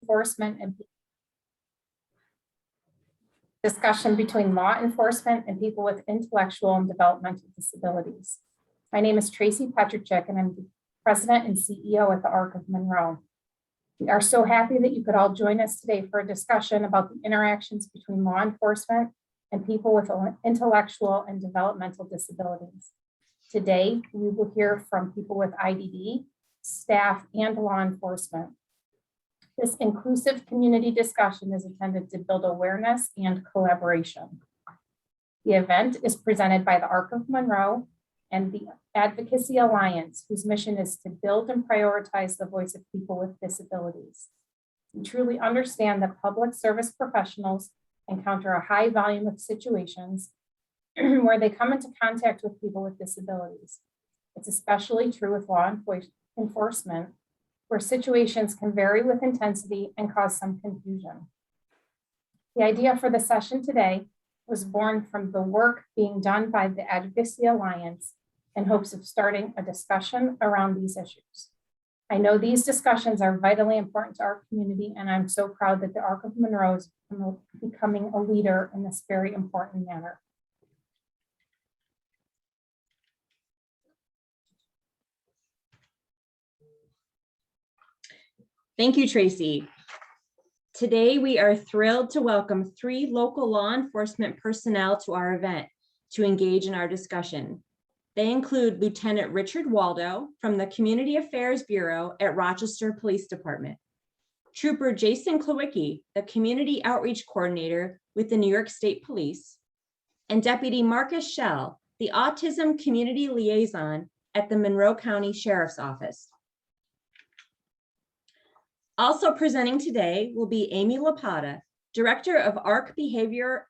enforcement and discussion between law enforcement and people with intellectual and developmental disabilities. My name is Tracy Petrichik, and I'm the President and CEO at the Arc of Monroe. We are so happy that you could all join us today for a discussion about the interactions between law enforcement and people with intellectual and developmental disabilities. Today, we will hear from people with IDD, staff, and law enforcement. This inclusive community discussion is intended to build awareness and collaboration. The event is presented by the Arc of Monroe and the Advocacy Alliance, whose mission is to build and prioritize the voice of people with disabilities. We truly understand that public service professionals encounter a high volume of situations where they come into contact with people with disabilities. It's especially true with law enforcement, where situations can vary with intensity and cause some confusion. The idea for the session today was born from the work being done by the Advocacy Alliance in hopes of starting a discussion around these issues. I know these discussions are vitally important to our community, and I'm so proud that the Arc of Monroe is becoming a leader in this very important matter. Thank you, Tracy. Today, we are thrilled to welcome 3 local law enforcement personnel to our event to engage in our discussion. They include Lieutenant Richard Waldo from the Community Affairs Bureau at Rochester Police Department, Trooper Jason Klawicki, the Community Outreach Coordinator with the New York State Police, and Deputy Marcus Schell, the Autism Community Liaison at the Monroe County Sheriff's Office. Also presenting today will be Amy Lapata, Director of Arc Behavior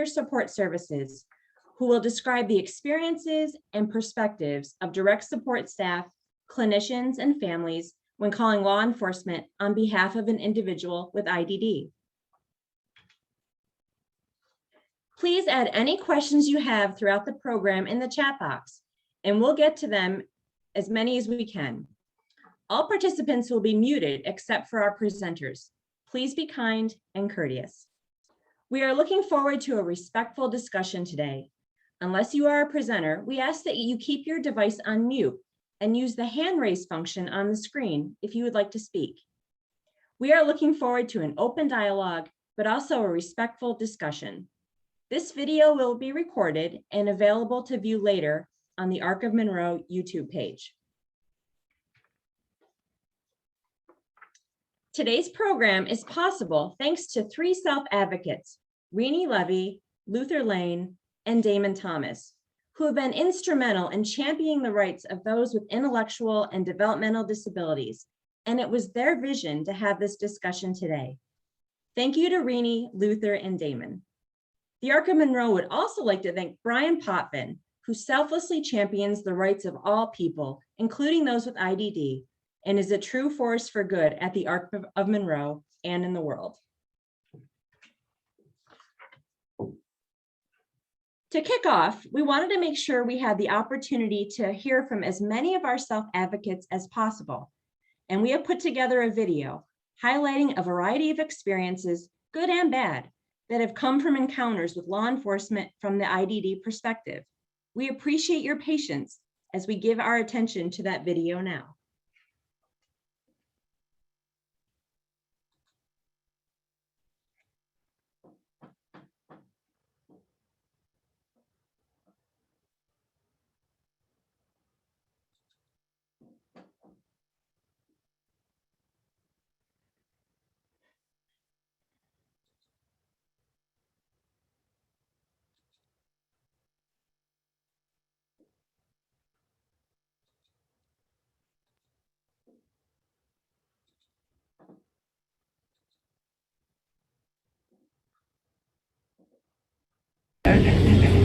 Support Services, who will describe the experiences and perspectives of direct support staff, clinicians, and families when calling law enforcement on behalf of an individual with IDD. Please add any questions you have throughout the program in the chat box, and we'll get to them as many as we can. All participants will be muted except for our presenters. Please be kind and courteous. We are looking forward to a respectful discussion today. Unless you are a presenter, we ask that you keep your device on mute and use the hand raise function on the screen if you would like to speak. We are looking forward to an open dialogue, but also a respectful discussion. This video will be recorded and available to view later on the Arc of Monroe YouTube page. Today's program is possible thanks to 3 self-advocates, Renee Levy, Luther Lane, and Damon Thomas, who have been instrumental in championing the rights of those with intellectual and developmental disabilities, and it was their vision to have this discussion today. Thank you to Renee, Luther, and Damon. The Arc of Monroe would also like to thank Brian Potvin, who selflessly champions the rights of all people, including those with IDD, and is a true force for good at the Arc of Monroe and in the world. To kick off, we wanted to make sure we had the opportunity to hear from as many of our self-advocates as possible. And we have put together a video highlighting a variety of experiences, good and bad, that have come from encounters with law enforcement from the IDD perspective. We appreciate your patience as we give our attention to that video now.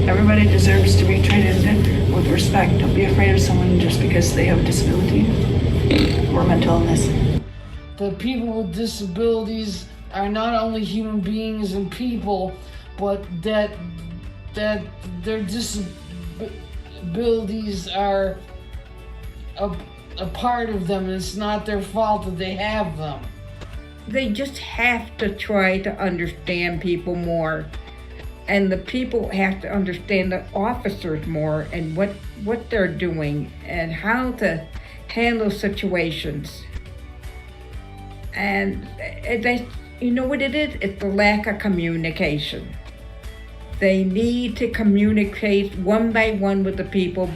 Everybody deserves to be treated with respect. Don't be afraid of someone just because they have a disability or mental illness. The people with disabilities are not only human beings and people, but that their disabilities are a part of them, and it's not their fault that they have them. they just have to try to understand people more. And the people have to understand the officers more and what they're doing and how to handle situations. And they, you know what it is? It's the lack of communication. They need to communicate one by one with the people,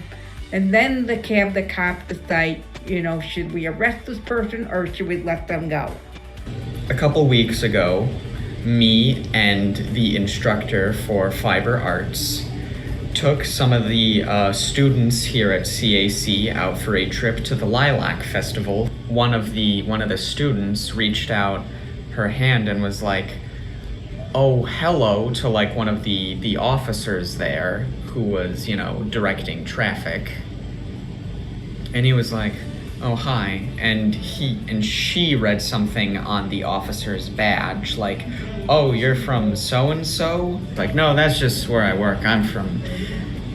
and then they have the cop decide, you know, should we arrest this person or should we let them go? A couple weeks ago, me and the instructor for fiber arts took some of the students here at CAC out for a trip to the Lilac Festival. One of the students reached out her hand and was like, "Oh, hello," to like one of the officers there who was, you know, directing traffic. And he was like, "Oh, hi." And she read something on the officer's badge, like, "Oh, you're from so-and-so?" Like, "No, that's just where I work. I'm from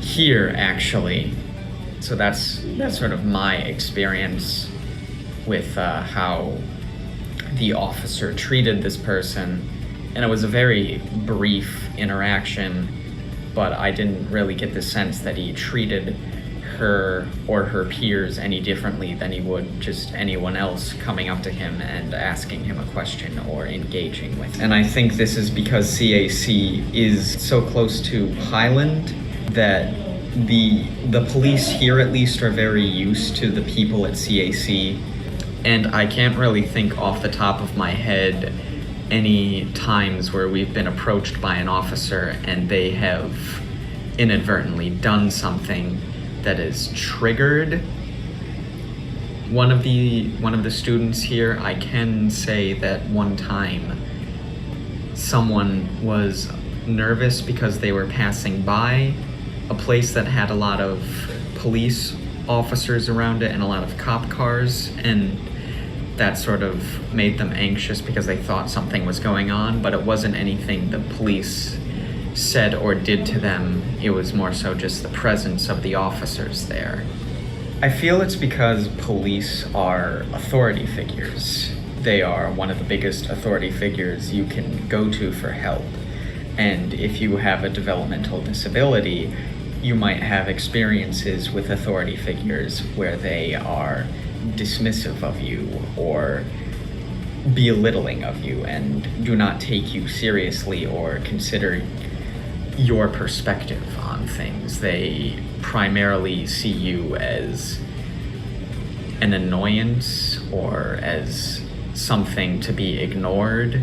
here, actually." So that's sort of my experience with how the officer treated this person. And it was a very brief interaction, but I didn't really get the sense that he treated her or her peers any differently than he would just anyone else coming up to him and asking him a question or engaging with him. And I think this is because CAC is so close to Highland that the police here at least are very used to the people at CAC. And I can't really think off the top of my head any times where we've been approached by an officer and they have inadvertently done something that is triggered one of the students here. I can say that one time someone was nervous because they were passing by a place that had a lot of police officers around it and a lot of cop cars, and that sort of made them anxious because they thought something was going on, but it wasn't anything the police said or did to them. It was more so just the presence of the officers there. I feel it's because police are authority figures. They are one of the biggest authority figures you can go to for help. And if you have a developmental disability, you might have experiences with authority figures where they are dismissive of you or belittling of you and do not take you seriously or consider your perspective on things. They primarily see you as an annoyance or as something to be ignored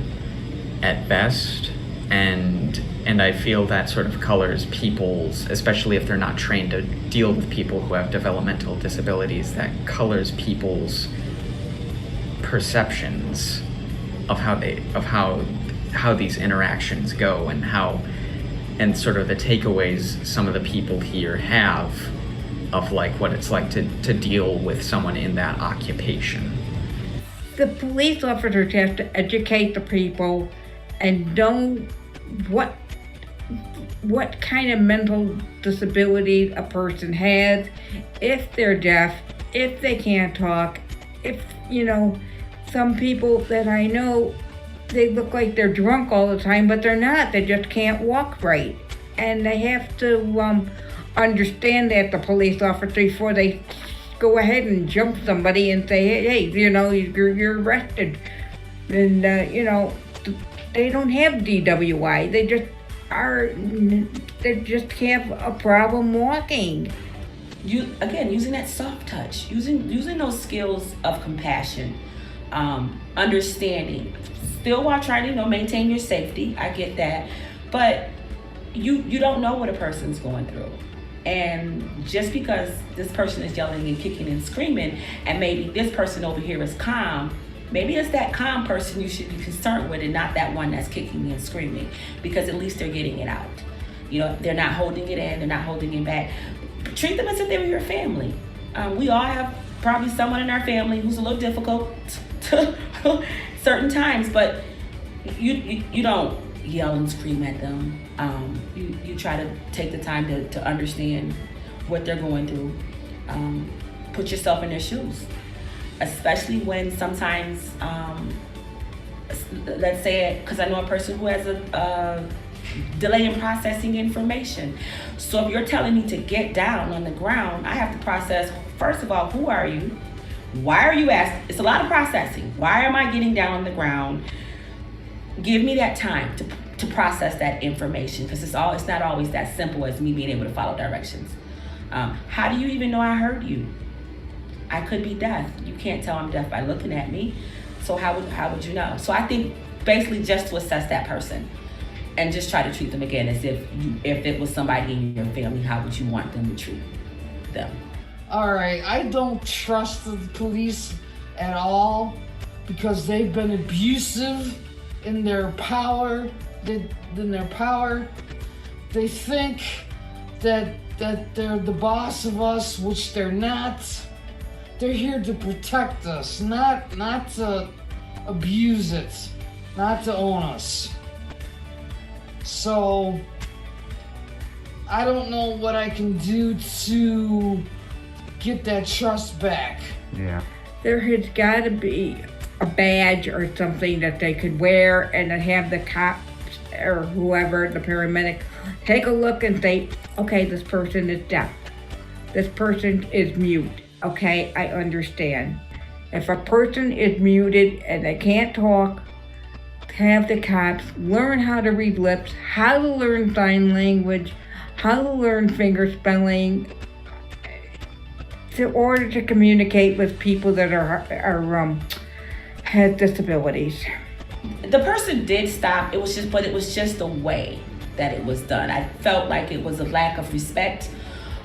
at best. And I feel that sort of colors people's, especially if they're not trained to deal with people who have developmental disabilities, that colors people's perceptions of how these interactions go and sort of the takeaways some of the people here have of like what it's like to deal with someone in that occupation. The police officers have to educate the people and know what kind of mental disability a person has, if they're deaf, if they can't talk, if, you know, some people that I know, they look like they're drunk all the time, but they're not. They just can't walk right. And they have to understand that, the police officer, before they go ahead and jump somebody and say, hey, you know, you're arrested. And, you know, they don't have DWI. They just have a problem walking. Using that soft touch, using those skills of compassion, understanding, still while trying to maintain your safety. I get that, but you don't know what a person's going through, and just because this person is yelling and kicking and screaming, and maybe this person over here is calm, maybe it's that calm person you should be concerned with and not that one that's kicking and screaming, because at least they're getting it out. You know, they're not holding it in, they're not holding it back. Treat them as if they were your family. We all have probably someone in our family who's a little difficult to certain times, but you don't yell and scream at them. You try to take the time to understand what they're going through. Put yourself in their shoes, especially when sometimes let's say, because I know a person who has a delay in processing information. So if you're telling me to get down on the ground, I have to process, first of all, who are you? Why are you asking? It's a lot of processing. Why am I getting down on the ground? Give me that time to process that information, because it's not always that simple as me being able to follow directions. How do you even know I heard you? I could be deaf. You can't tell I'm deaf by looking at me. So how would you know? So I think basically just to assess that person and just try to treat them again as if it was somebody in your family, how would you want them to treat them? All right, I don't trust the police at all because they've been abusive in their power. They think that they're the boss of us, which they're not. They're here to protect us, not to abuse it, not to own us. So I don't know what I can do to get that trust back. Yeah. There has got to be a badge or something that they could wear and then have the cops or whoever, the paramedic, take a look and say, okay, this person is deaf. This person is mute. Okay, I understand. If a person is muted and they can't talk, have the cops learn how to read lips, how to learn sign language, how to learn finger spelling, in order to communicate with people that have disabilities. The person did stop. It was just the way that it was done. I felt like it was a lack of respect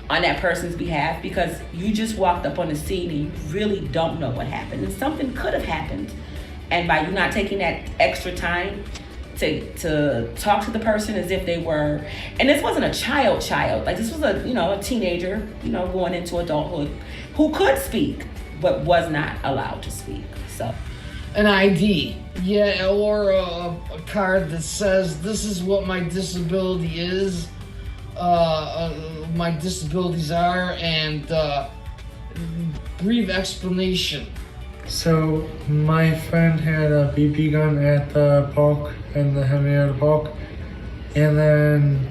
on that person's behalf, because you just walked up on the scene and you really don't know what happened, and something could have happened. And by you not taking that extra time to talk to the person as if they were, and this wasn't a child, like this was a teenager, going into adulthood, who could speak but was not allowed to speak. So An ID, yeah, or a card that says this is what my disability is, my disabilities are, and brief explanation. So my friend had a BB gun at the park, in the Henrietta Park, and then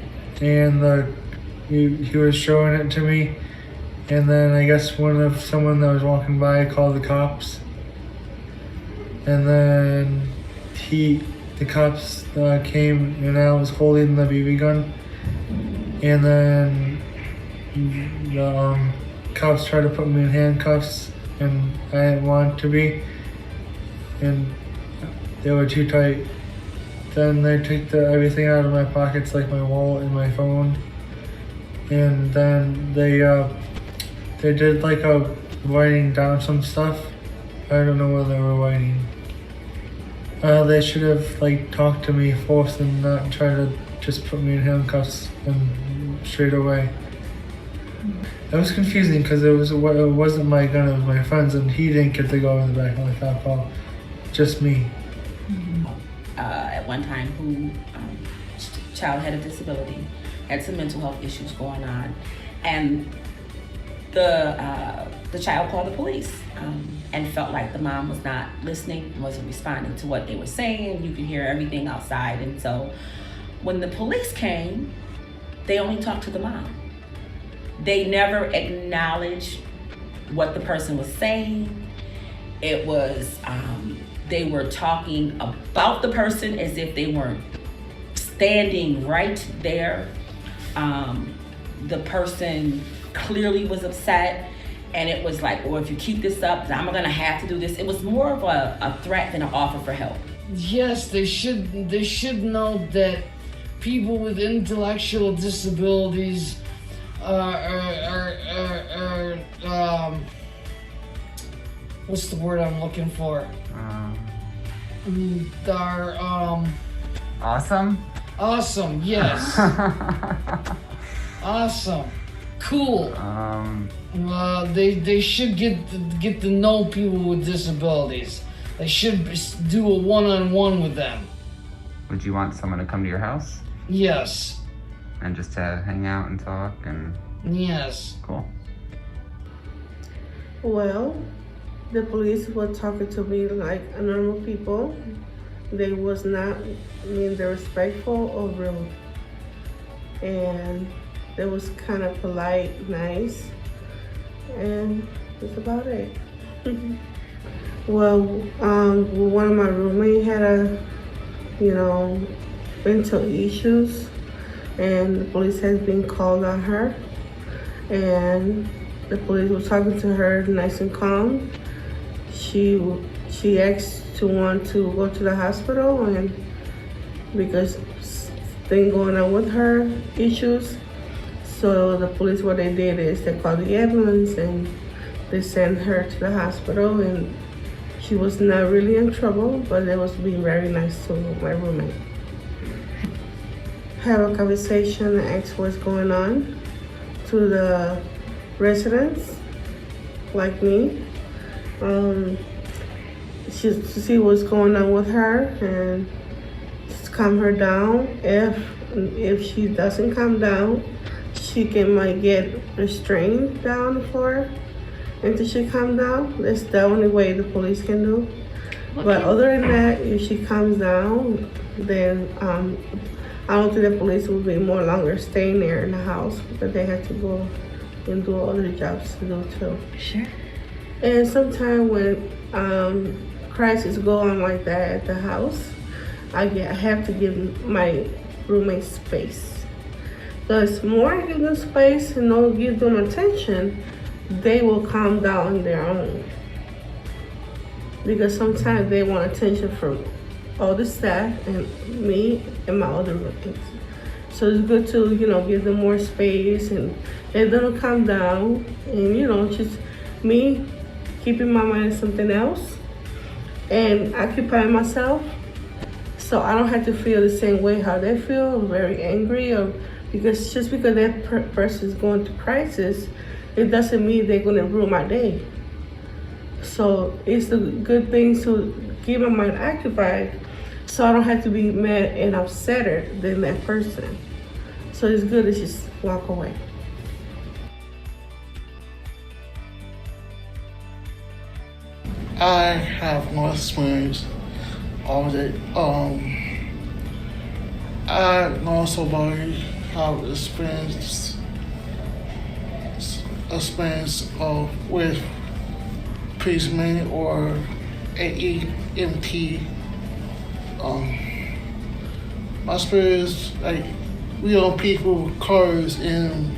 he was showing it to me, and then I guess someone that was walking by called the cops, and then the cops came, and I was holding the BB gun, and then the cops tried to put me in handcuffs, and I didn't want to be, and they were too tight. Then they took everything out of my pockets, like my wallet and my phone, and then they did like a writing down some stuff. I don't know what they were writing. They should have talked to me first and not try to just put me in handcuffs and straight away. That was confusing because it wasn't my gun, it was my friend's, and he didn't get to go in the back of the cop car, just me. At one time, who child had a disability, had some mental health issues going on, and the child called the police and felt like the mom was not listening, wasn't responding to what they were saying. You could hear everything outside, and so when the police came, they only talked to the mom. They never acknowledged what the person was saying. It was, they were talking about the person as if they weren't standing right there. The person clearly was upset, and it was like, well, if you keep this up, I'm gonna have to do this. It was more of a threat than an offer for help. Yes, they should know that people with intellectual disabilities what's the word I'm looking for? Are Awesome? awesome, yes. Awesome. Cool. They should get to know people with disabilities. They should do a one-on-one with them. Would you want someone to come to your house Yes. and just to hang out and talk and Yes. cool? Well, the police were talking to me like a normal people. they was not respectful or rude. And they was kind of polite, nice, and that's about it. Well, one of my roommates had mental issues, and the police has been called on her, and the police was talking to her nice and calm. She asked to want to go to the hospital, and because thing going on with her issues, so the police, what they did is they called the ambulance and they sent her to the hospital, and she was not really in trouble, but they was being very nice to my roommate. Have a conversation and ask what's going on to the residents like me, to see what's going on with her and just calm her down. If she doesn't calm down, she might get restrained down for her until she calms down. That's the only way the police can do. But other than that, if she calms down, then I don't think the police will be more longer staying there in the house, because they have to go and do other jobs to do too. Sure. And sometimes when crises go on like that at the house, I have to give my roommate space. Because more I give them space and don't give them attention, they will calm down on their own. Because sometimes they want attention from all the staff and me and my other roommates. So it's good to, give them more space and let them calm down. And, just me keeping my mind on something else and occupying myself, so I don't have to feel the same way how they feel, very angry, or because just because that person is going through crisis, it doesn't mean they're going to ruin my day. So it's a good thing to keep my mind occupied, so I don't have to be mad and upsetter than that person. So it's good to just walk away. I have no experience of it. I know somebody have experience with policemen or AEMT. My experience, we on people cars in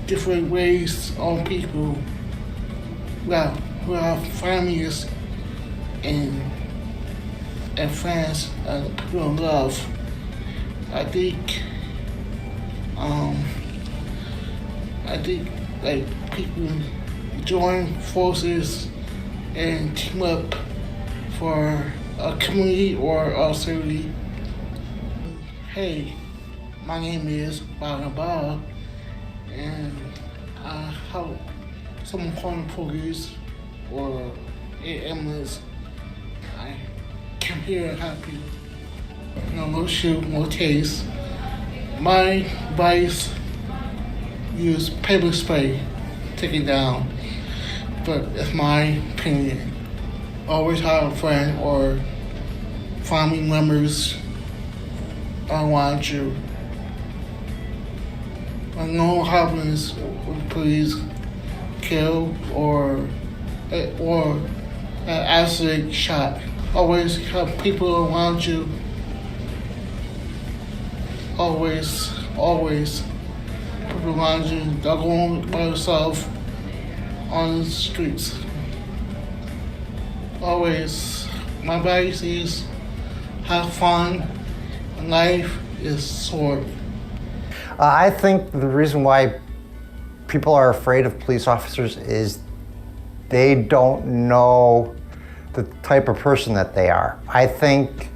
different ways on people. We have families and friends and people in love. I think people join forces and team up for a community or a city. Hey, my name is Waldo, and I help someone call the police or an ambulance. I come here and help you. No shoot, no taste. My advice: use paper spray, take it down. But it's my opinion. Always have a friend or family members around you. When no happens with police kill or an accident shot, always have people around you. Always people around you. Don't go by yourself on the streets. Always, my advice is have fun. Life is short. I think the reason why people are afraid of police officers is they don't know the type of person that they are. I think,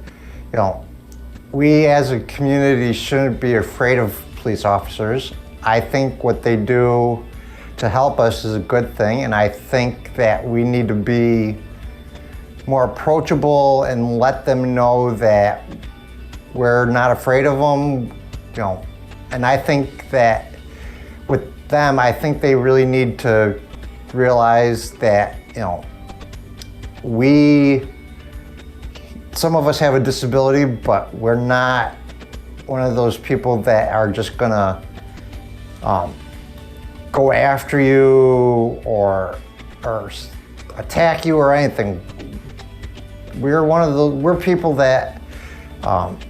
we as a community shouldn't be afraid of police officers. I think what they do to help us is a good thing, and I think that we need to be more approachable and let them know that we're not afraid of them, And I think that with them, I think they really need to realize that, we some of us have a disability, but we're not one of those people that are just gonna go after you or attack you or anything. We're people that want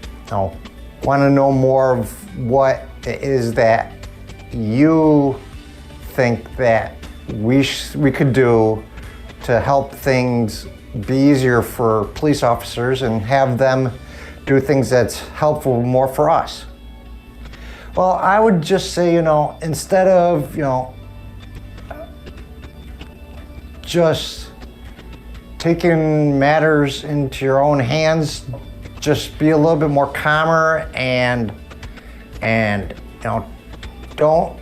to know more of what it is that you think that we could do to help things be easier for police officers and have them do things that's helpful more for us. Well, I would just say, instead of, just taking matters into your own hands, just be a little bit more calmer and don't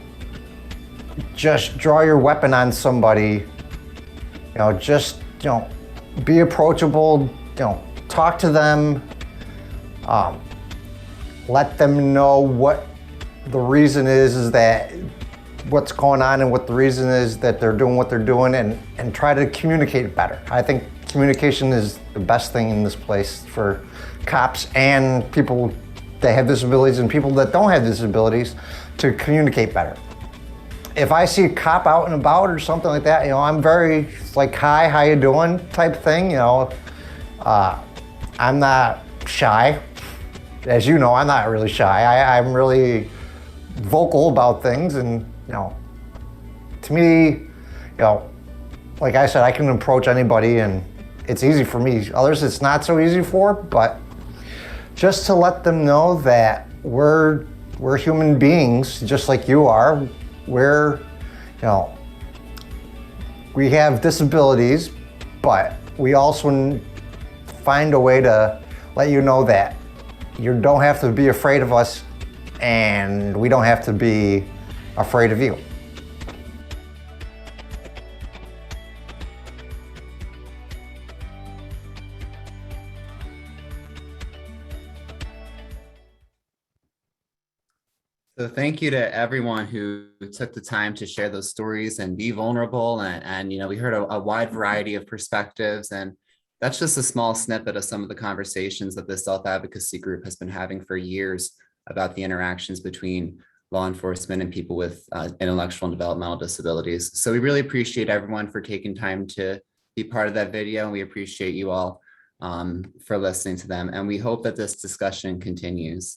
just draw your weapon on somebody. Just be approachable. Talk to them. Let them know what the reason is that what's going on and what the reason is that they're doing what they're doing, and try to communicate better. I think communication is the best thing in this place for cops and people that have disabilities and people that don't have disabilities to communicate better. If I see a cop out and about or something like that, I'm very like, hi, how you doing type thing. I'm not shy. As you know, I'm not really shy. I'm really vocal about things, and to me, like I said, I can approach anybody and it's easy for me. Others it's not so easy for, but just to let them know that we're human beings just like you are. We have disabilities, but we also find a way to let you know that you don't have to be afraid of us and we don't have to be afraid of you. So thank you to everyone who took the time to share those stories and be vulnerable. And we heard a wide variety of perspectives, and that's just a small snippet of some of the conversations that the self-advocacy group has been having for years about the interactions between law enforcement and people with intellectual and developmental disabilities. So we really appreciate everyone for taking time to be part of that video. And we appreciate you all for listening to them. And we hope that this discussion continues.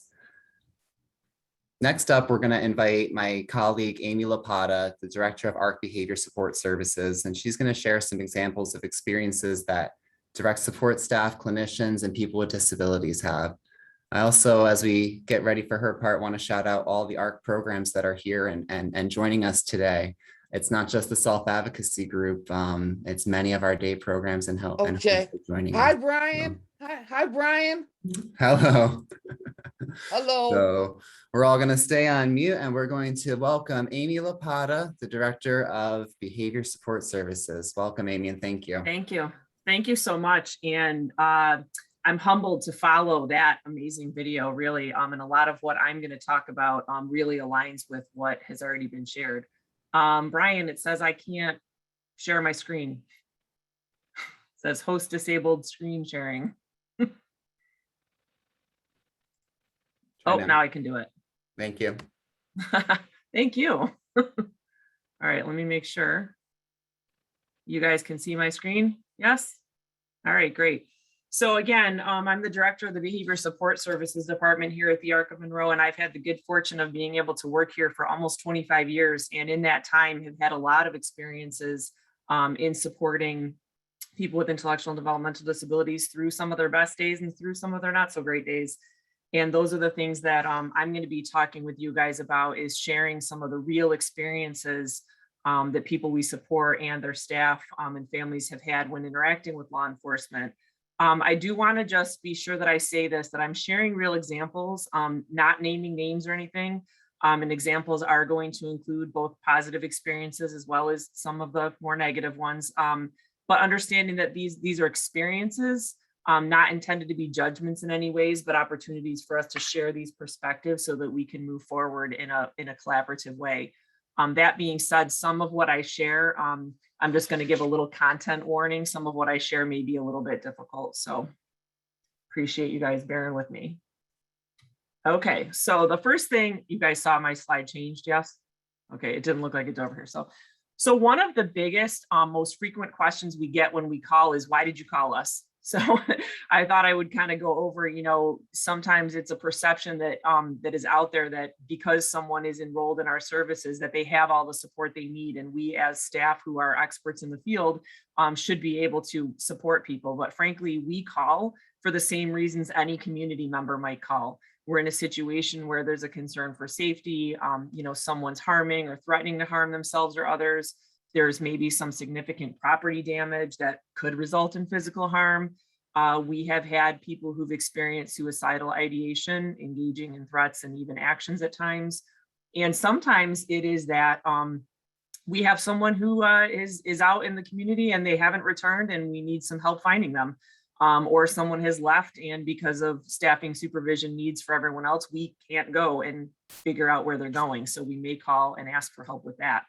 Next up, we're going to invite my colleague, Amy Lapata, the director of Arc Behavior Support Services, and she's going to share some examples of experiences that direct support staff, clinicians, and people with disabilities have. I also, as we get ready for her part, want to shout out all the Arc programs that are here and joining us today. It's not just the self-advocacy group, it's many of our day programs and help. Okay. And joining Hi, us. Brian. Hi, Brian. Hello. Hello. So we're all going to stay on mute, and we're going to welcome Amy Lapata, the Director of Behavior Support Services. Welcome, Amy, and thank you. Thank you. Thank you so much. And I'm humbled to follow that amazing video, really. And a lot of what I'm going to talk about really aligns with what has already been shared. Brian, it says I can't share my screen. It says host disabled screen sharing. Oh, now I can do it. Thank you. Thank you. All right, let me make sure you guys can see my screen. Yes? All right, great. So again, I'm the director of the Behavior Support Services Department here at the Arc of Monroe, and I've had the good fortune of being able to work here for almost 25 years. And in that time, have had a lot of experiences in supporting people with intellectual and developmental disabilities through some of their best days and through some of their not so great days. And those are the things that I'm going to be talking with you guys about, is sharing some of the real experiences that people we support and their staff and families have had when interacting with law enforcement. I do want to just be sure that I say this, that I'm sharing real examples, not naming names or anything. And examples are going to include both positive experiences as well as some of the more negative ones. But understanding that these are experiences, not intended to be judgments in any ways, but opportunities for us to share these perspectives so that we can move forward in a collaborative way. That being said, some of what I share, I'm just going to give a little content warning. Some of what I share may be a little bit difficult. So Appreciate you guys bearing with me. Okay, so the first thing, you guys saw my slide changed, yes? Okay, it didn't look like it's over here. So one of the biggest, most frequent questions we get when we call is, why did you call us? So I thought I would kind of go over, sometimes it's a perception that that is out there that because someone is enrolled in our services, that they have all the support they need. And we as staff who are experts in the field should be able to support people. But frankly, we call for the same reasons any community member might call. We're in a situation where there's a concern for safety, someone's harming or threatening to harm themselves or others. There's maybe some significant property damage that could result in physical harm. We have had people who've experienced suicidal ideation, engaging in threats and even actions at times. And sometimes it is that we have someone who is out in the community and they haven't returned and we need some help finding them. Or someone has left and because of staffing supervision needs for everyone else, we can't go and figure out where they're going. So we may call and ask for help with that.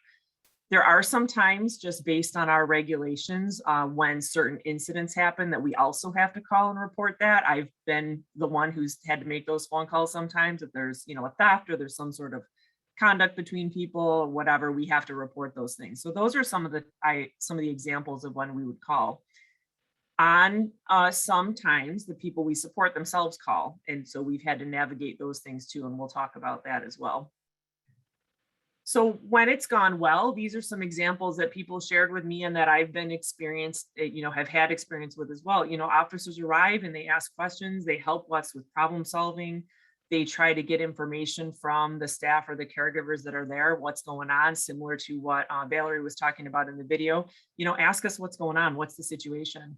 There are some times just based on our regulations when certain incidents happen that we also have to call and report that. I've been the one who's had to make those phone calls sometimes if there's, a theft or there's some sort of conduct between people, whatever, we have to report those things. So those are some of the examples of when we would call. On sometimes the people we support themselves call. And so we've had to navigate those things too. And we'll talk about that as well. So when it's gone well, these are some examples that people shared with me and that I've been experienced, have had experience with as well. Officers arrive and they ask questions, they help us with problem solving. They try to get information from the staff or the caregivers that are there, what's going on, similar to what Valerie was talking about in the video. Ask us what's going on, what's the situation.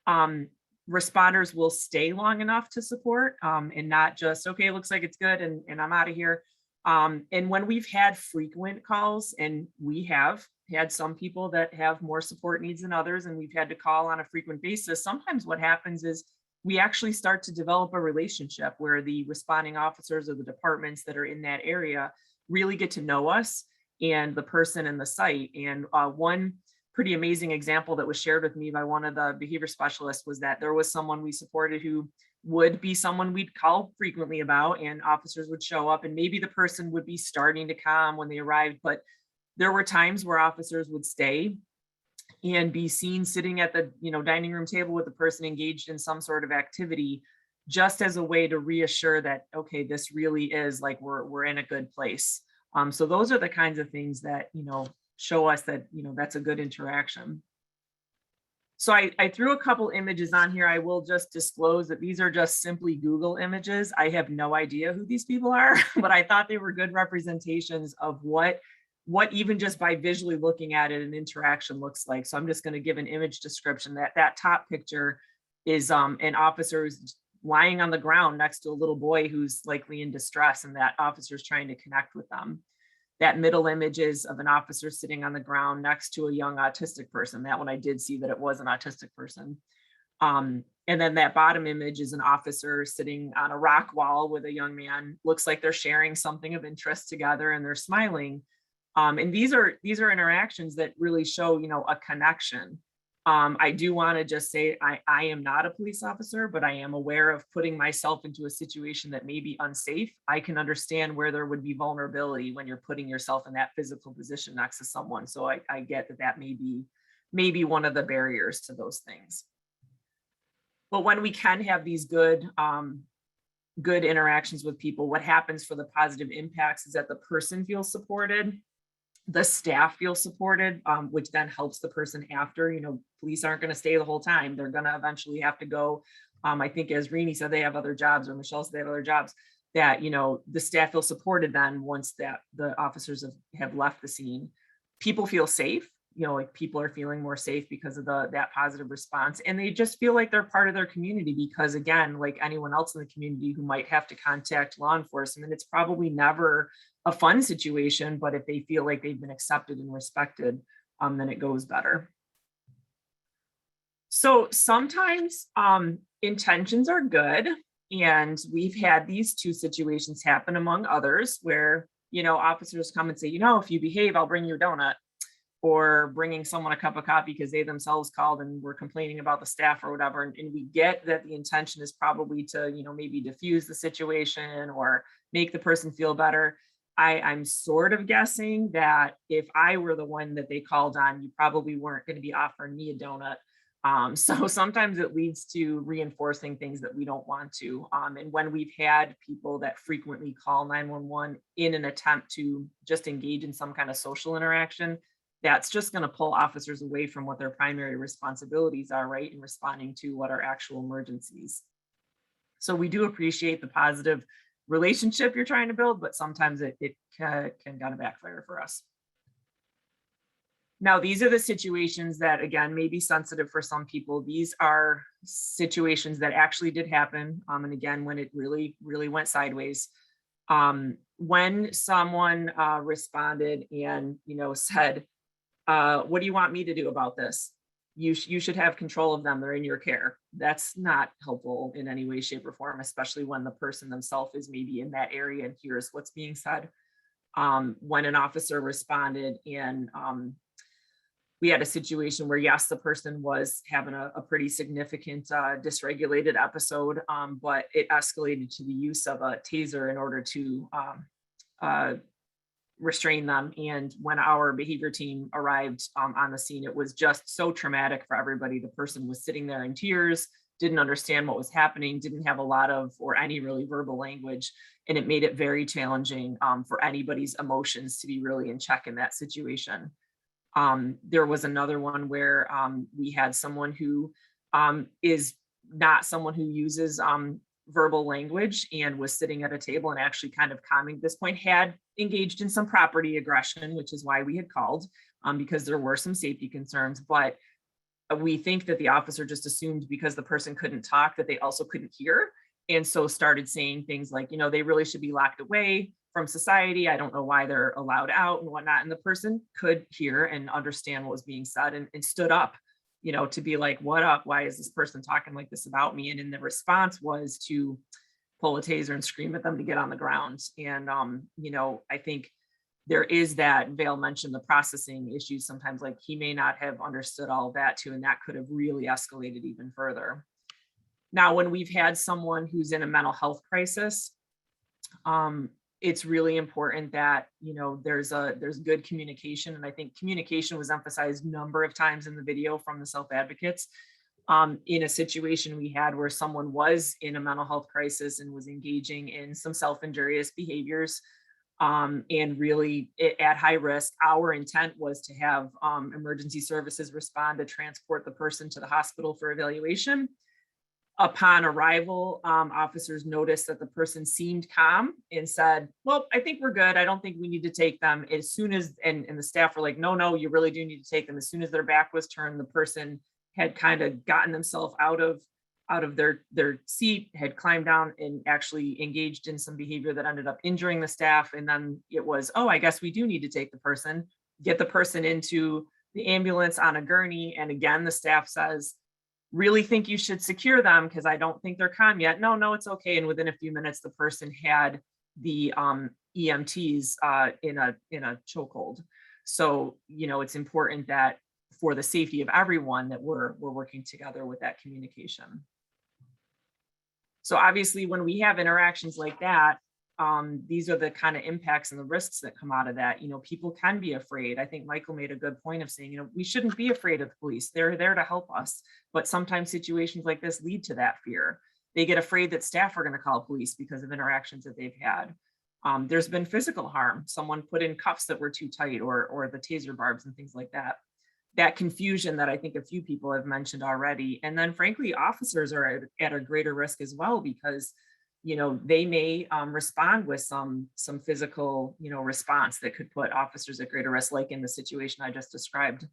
Responders will stay long enough to support and not just, okay, looks like it's good and I'm out of here. And when we've had frequent calls, and we have had some people that have more support needs than others, and we've had to call on a frequent basis, sometimes what happens is we actually start to develop a relationship where the responding officers or the departments that are in that area really get to know us and the person and the site. And one pretty amazing example that was shared with me by one of the behavior specialists was that there was someone we supported who would be someone we'd call frequently about, and officers would show up and maybe the person would be starting to calm when they arrived, but there were times where officers would stay and be seen sitting at the dining room table with the person engaged in some sort of activity, just as a way to reassure that, okay, this really is like we're in a good place. So those are the kinds of things that show us that that's a good interaction. So I threw a couple images on here. I will just disclose that these are just simply Google images. I have no idea who these people are, but I thought they were good representations of what even just by visually looking at it, an interaction looks like. So I'm just going to give an image description. That top picture is an officer who's lying on the ground next to a little boy who's likely in distress, and that officer is trying to connect with them. That middle image is of an officer sitting on the ground next to a young autistic person. That one I did see that it was an autistic person. And then that bottom image is an officer sitting on a rock wall with a young man. Looks like they're sharing something of interest together and they're smiling. And these are interactions that really show, a connection. I do want to just say I am not a police officer, but I am aware of putting myself into a situation that may be unsafe. I can understand where there would be vulnerability when you're putting yourself in that physical position next to someone. So I get that may be one of the barriers to those things. But when we can have these good interactions with people, what happens for the positive impacts is that the person feels supported. The staff feel supported, which then helps the person after. Police aren't going to stay the whole time. They're going to eventually have to go. I think as Rini said, they have other jobs, or Michelle said they have other jobs, that, the staff feel supported then once that the officers have left the scene. People feel safe, like people are feeling more safe because of that positive response. And they just feel like they're part of their community because, again, like anyone else in the community who might have to contact law enforcement, it's probably never a fun situation, but if they feel like they've been accepted and respected, then it goes better. So sometimes intentions are good. And we've had these two situations happen among others where, officers come and say, if you behave, I'll bring you a donut. or bringing someone a cup of coffee because they themselves called and were complaining about the staff or whatever. And we get that the intention is probably to, maybe diffuse the situation or make the person feel better. I'm sort of guessing that if I were the one that they called on, you probably weren't going to be offering me a donut. So sometimes it leads to reinforcing things that we don't want to. And when we've had people that frequently call 911 in an attempt to just engage in some kind of social interaction, that's just going to pull officers away from what their primary responsibilities are, right, in responding to what are actual emergencies. So we do appreciate the positive relationship you're trying to build, but sometimes it can kind of backfire for us. Now, these are the situations that, again, may be sensitive for some people. These are situations that actually did happen. And again, when it really, really went sideways. When someone responded and, said, what do you want me to do about this? You should have control of them. They're in your care. That's not helpful in any way, shape, or form, especially when the person themselves is maybe in that area and hears what's being said. When an officer responded and we had a situation where, yes, the person was having a pretty significant dysregulated episode, but it escalated to the use of a taser in order to restrain them. And when our behavior team arrived on the scene, it was just so traumatic for everybody. The person was sitting there in tears, didn't understand what was happening, didn't have a lot of or any really verbal language. And it made it very challenging for anybody's emotions to be really in check in that situation. There was another one where we had someone who is not someone who uses verbal language and was sitting at a table and actually kind of calming at this point, had engaged in some property aggression, which is why we had called because there were some safety concerns. But we think that the officer just assumed because the person couldn't talk that they also couldn't hear. And so started saying things like, they really should be locked away from society. I don't know why they're allowed out and whatnot. And the person could hear and understand what was being said and stood up, to be like, what up? Why is this person talking like this about me? And then the response was to pull a taser and scream at them to get on the ground. And, I think there is that, Vale mentioned the processing issues. Sometimes like he may not have understood all of that too, and that could have really escalated even further. Now, when we've had someone who's in a mental health crisis, it's really important that, there's good communication. And I think communication was emphasized a number of times in the video from the self-advocates. In a situation we had where someone was in a mental health crisis and was engaging in some self-injurious behaviors and really at high risk, our intent was to have emergency services respond to transport the person to the hospital for evaluation. Upon arrival, officers noticed that the person seemed calm and said, well, I think we're good. I don't think we need to take them. As soon as, and the staff were like, no, you really do need to take them. As soon as their back was turned, the person had kind of gotten themselves out of their seat, had climbed down and actually engaged in some behavior that ended up injuring the staff. And then it was, oh, I guess we do need to take the person, get the person into the ambulance on a gurney. And again, the staff says, really think you should secure them because I don't think they're calm yet. No, it's okay. And within a few minutes, the person had the EMTs in a chokehold. So, it's important that for the safety of everyone that we're working together with that communication. So obviously when we have interactions like that, these are the kind of impacts and the risks that come out of that. People can be afraid. I think Michael made a good point of saying, we shouldn't be afraid of the police. They're there to help us. But sometimes situations like this lead to that fear. They get afraid that staff are going to call police because of interactions that they've had. There's been physical harm. Someone put in cuffs that were too tight or the taser barbs and things like that. That confusion that I think a few people have mentioned already. And then frankly, officers are at a greater risk as well because they may respond with some physical, response that could put officers at greater risk, like in the situation I just described.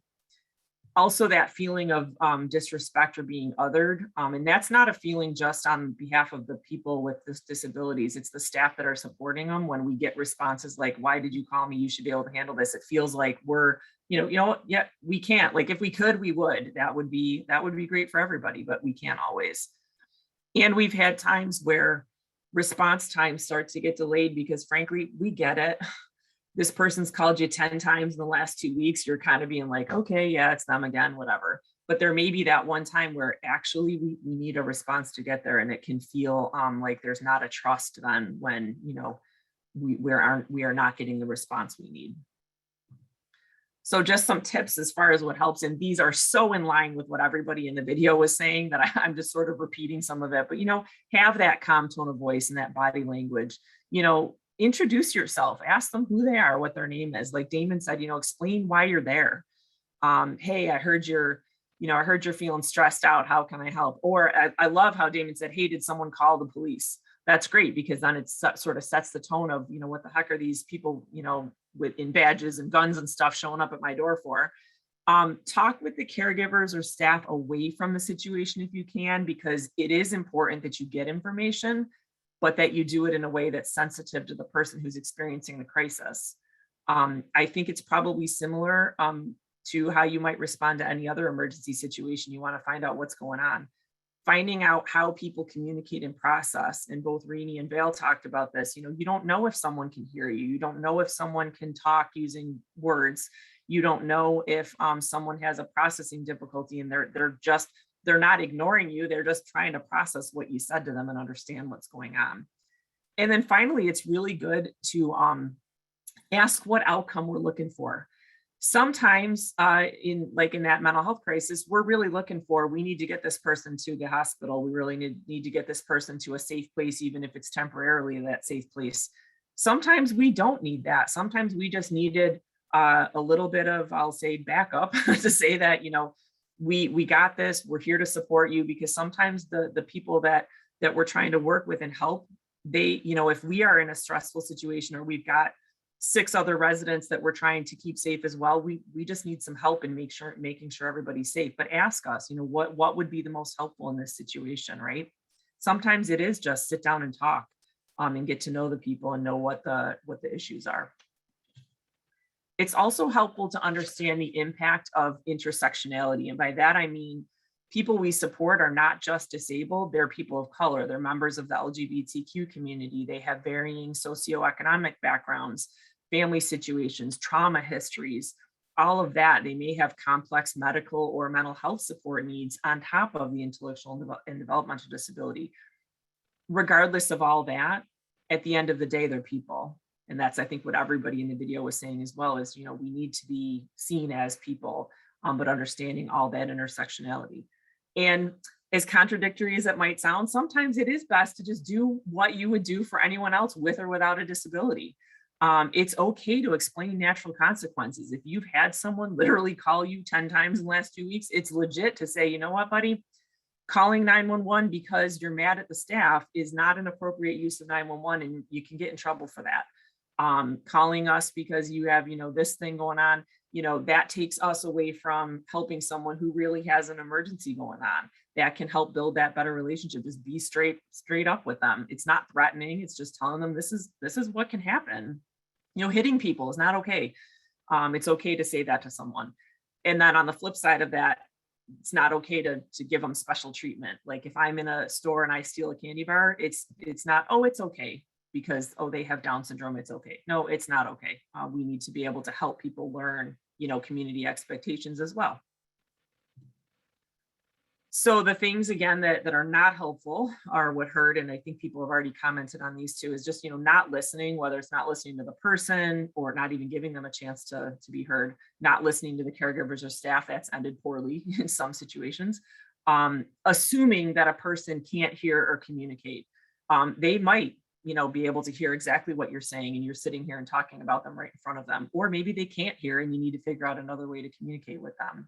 Also, that feeling of disrespect or being othered. And that's not a feeling just on behalf of the people with disabilities. It's the staff that are supporting them. When we get responses like, why did you call me? You should be able to handle this. It feels like we're, yeah, we can't. Like if we could, we would. That would be great for everybody, but we can't always. And we've had times where response times start to get delayed because frankly, we get it. this person's called you 10 times in the last 2 weeks, you're kind of being like, okay, yeah, it's them again, whatever. But there may be that one time where actually we need a response to get there, and it can feel like there's not a trust then when, you know, we are not getting the response we need. So just some tips as far as what helps, and these are so in line with what everybody in the video was saying that I'm just sort of repeating some of it, but, you know, have that calm tone of voice and that body language, you know, introduce yourself, ask them who they are, what their name is. Like Damon said, you know, explain why you're there. Hey, I heard you're feeling stressed out. How can I help? Or I love how Damon said, hey, did someone call the police? That's great, because then it sort of sets the tone of, you know, what the heck are these people, you know, in badges and guns and stuff showing up at my door for? Talk with the caregivers or staff away from the situation if you can, because it is important that you get information, but that you do it in a way that's sensitive to the person who's experiencing the crisis. I think it's probably similar to how you might respond to any other emergency situation. You want to find out what's going on. Finding out how people communicate and process, and both Rini and Vale talked about this. You know, you don't know if someone can hear you. You don't know if someone can talk using words. You don't know if someone has a processing difficulty, and they're not ignoring you. They're just trying to process what you said to them and understand what's going on. And then finally, it's really good to ask what outcome we're looking for. Sometimes in that mental health crisis, we're really looking for, we need to get this person to the hospital. We really need to get this person to a safe place, even if it's temporarily that safe place. Sometimes we don't need that. Sometimes we just needed a little bit of, I'll say, backup to say that, you know, we got this, we're here to support you, because sometimes the people that we're trying to work with and help, they, you know, if we are in a stressful situation or we've got 6 other residents that we're trying to keep safe as well, we just need some help in making sure everybody's safe. But ask us, you know, what would be the most helpful in this situation, right? Sometimes it is just sit down and talk and get to know the people and know what the issues are. It's also helpful to understand the impact of intersectionality. And by that, I mean, people we support are not just disabled, they're people of color, they're members of the LGBTQ community, they have varying socioeconomic backgrounds, family situations, trauma histories, all of that. They may have complex medical or mental health support needs on top of the intellectual and developmental disability. Regardless of all that, at the end of the day, they're people. And that's, I think, what everybody in the video was saying as well, is, you know, we need to be seen as people, but understanding all that intersectionality. And as contradictory as it might sound, sometimes it is best to just do what you would do for anyone else with or without a disability. It's okay to explain natural consequences. If you've had someone literally call you 10 times in the last 2 weeks, it's legit to say, you know what, buddy, calling 911 because you're mad at the staff is not an appropriate use of 911, and you can get in trouble for that. Calling us because you have, you know, this thing going on, you know, that takes us away from helping someone who really has an emergency going on. That can help build that better relationship. Just be straight up with them. It's not threatening. It's just telling them this is what can happen. You know, hitting people is not okay. It's okay to say that to someone. And then on the flip side of that, it's not okay to give them special treatment. Like if I'm in a store and I steal a candy bar, it's not, oh, it's okay because, oh, they have Down syndrome, it's okay. No, it's not okay. We need to be able to help people learn, you know, community expectations as well. So the things, again, that are not helpful are what hurt, and I think people have already commented on these too, is just, you know, not listening, whether it's not listening to the person or not even giving them a chance to be heard, not listening to the caregivers or staff. That's ended poorly in some situations. Assuming that a person can't hear or communicate. They might, you know, be able to hear exactly what you're saying and you're sitting here and talking about them right in front of them, or maybe they can't hear and you need to figure out another way to communicate with them.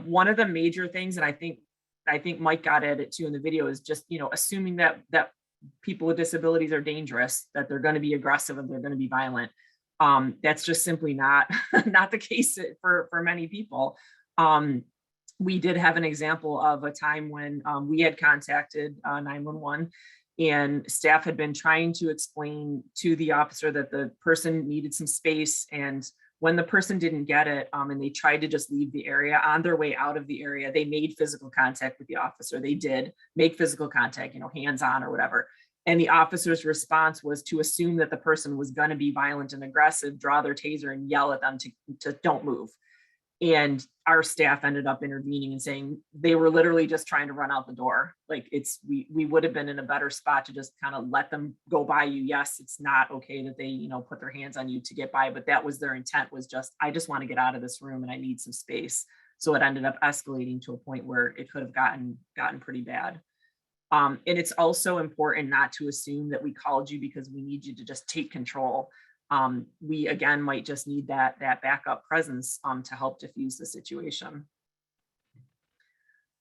One of the major things, and I think Mike got at it too in the video, is just, you know, assuming that people with disabilities are dangerous, that they're going to be aggressive and they're going to be violent. That's just simply not the case for many people. We did have an example of a time when we had contacted 911 and staff had been trying to explain to the officer that the person needed some space, and when the person didn't get it and they tried to just leave the area, on their way out of the area, they made physical contact with the officer. They did make physical contact, you know, hands on or whatever. And the officer's response was to assume that the person was going to be violent and aggressive, draw their taser and yell at them to don't move. And our staff ended up intervening and saying they were literally just trying to run out the door. Like we would have been in a better spot to just kind of let them go by you. Yes, it's not okay that they, you know, put their hands on you to get by, but that was their intent, was just, I just want to get out of this room and I need some space. So it ended up escalating to a point where it could have gotten pretty bad. And it's also important not to assume that we called you because we need you to just take control. We again might just need that backup presence to help diffuse the situation.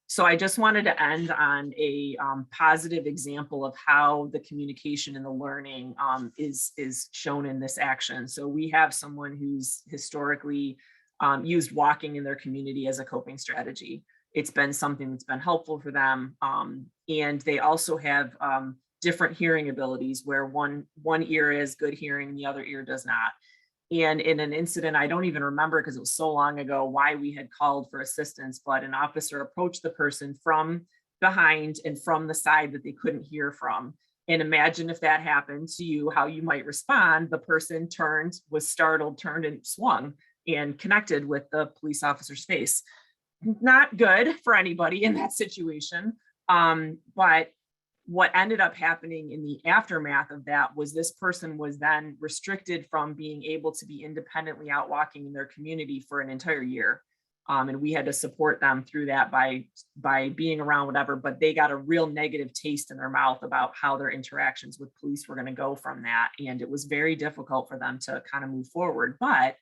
So I just wanted to end on a positive example of how the communication and the learning is shown in this action. So we have someone who's historically used walking in their community as a coping strategy. It's been something that's been helpful for them. And they also have different hearing abilities where one ear has good hearing and the other ear does not. And in an incident, I don't even remember because it was so long ago why we had called for assistance, but an officer approached the person from behind and from the side that they couldn't hear from. And imagine if that happened to you, how you might respond. The person turned, was startled, turned and swung and connected with the police officer's face. Not good for anybody in that situation. But what ended up happening in the aftermath of that was this person was then restricted from being able to be independently out walking in their community for an entire year. And we had to support them through that by being around whatever, but they got a real negative taste in their mouth about how their interactions with police were going to go from that. And it was very difficult for them to kind of move forward. But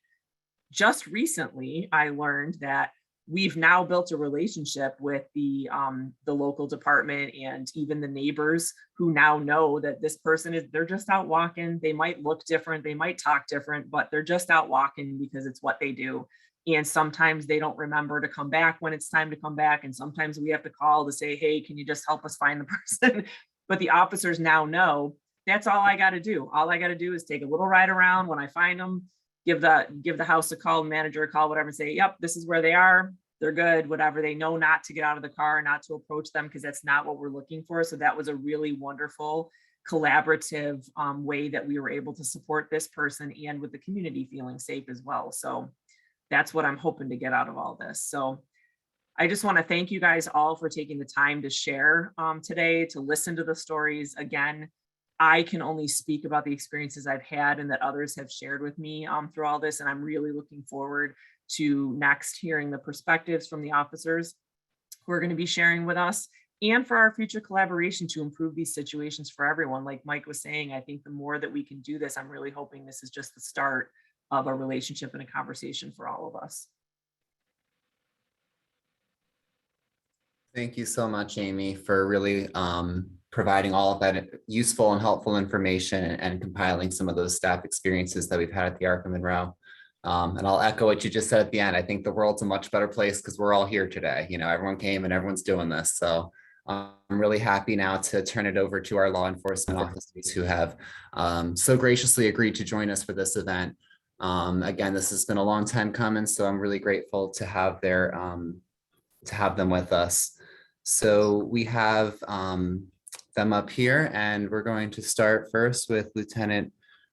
just recently, I learned that we've now built a relationship with the local department and even the neighbors who now know that this person they're just out walking. They might look different, they might talk different, but they're just out walking because it's what they do. And sometimes they don't remember to come back when it's time to come back. And sometimes we have to call to say, hey, can you just help us find the person? But the officers now know that's all I got to do. All I got to do is take a little ride around. When I find them, give the house a call, manager a call, whatever, and say, yep, this is where they are. They're good, whatever. They know not to get out of the car, not to approach them because that's not what we're looking for. So that was a really wonderful collaborative way that we were able to support this person and with the community feeling safe as well. So that's what I'm hoping to get out of all this. So I just want to thank you guys all for taking the time to share today, to listen to the stories. Again, I can only speak about the experiences I've had and that others have shared with me through all this. And I'm really looking forward to next hearing the perspectives from the officers who are going to be sharing with us and for our future collaboration to improve these situations for everyone. Like Mike was saying, I think the more that we can do this, I'm really hoping this is just the start of a relationship and a conversation for all of us. Thank you so much, Amy, for really providing all of that useful and helpful information and compiling some of those staff experiences that we've had at the Arc of Monroe. And I'll echo what you just said at the end. I think the world's a much better place because we're all here today. You know, everyone came and everyone's doing this. So I'm really happy now to turn it over to our law enforcement officers who have so graciously agreed to join us for this event. Again, this has been a long time coming, so I'm really grateful to have them with us. So we have them up here, and we're going to start first with Lieutenant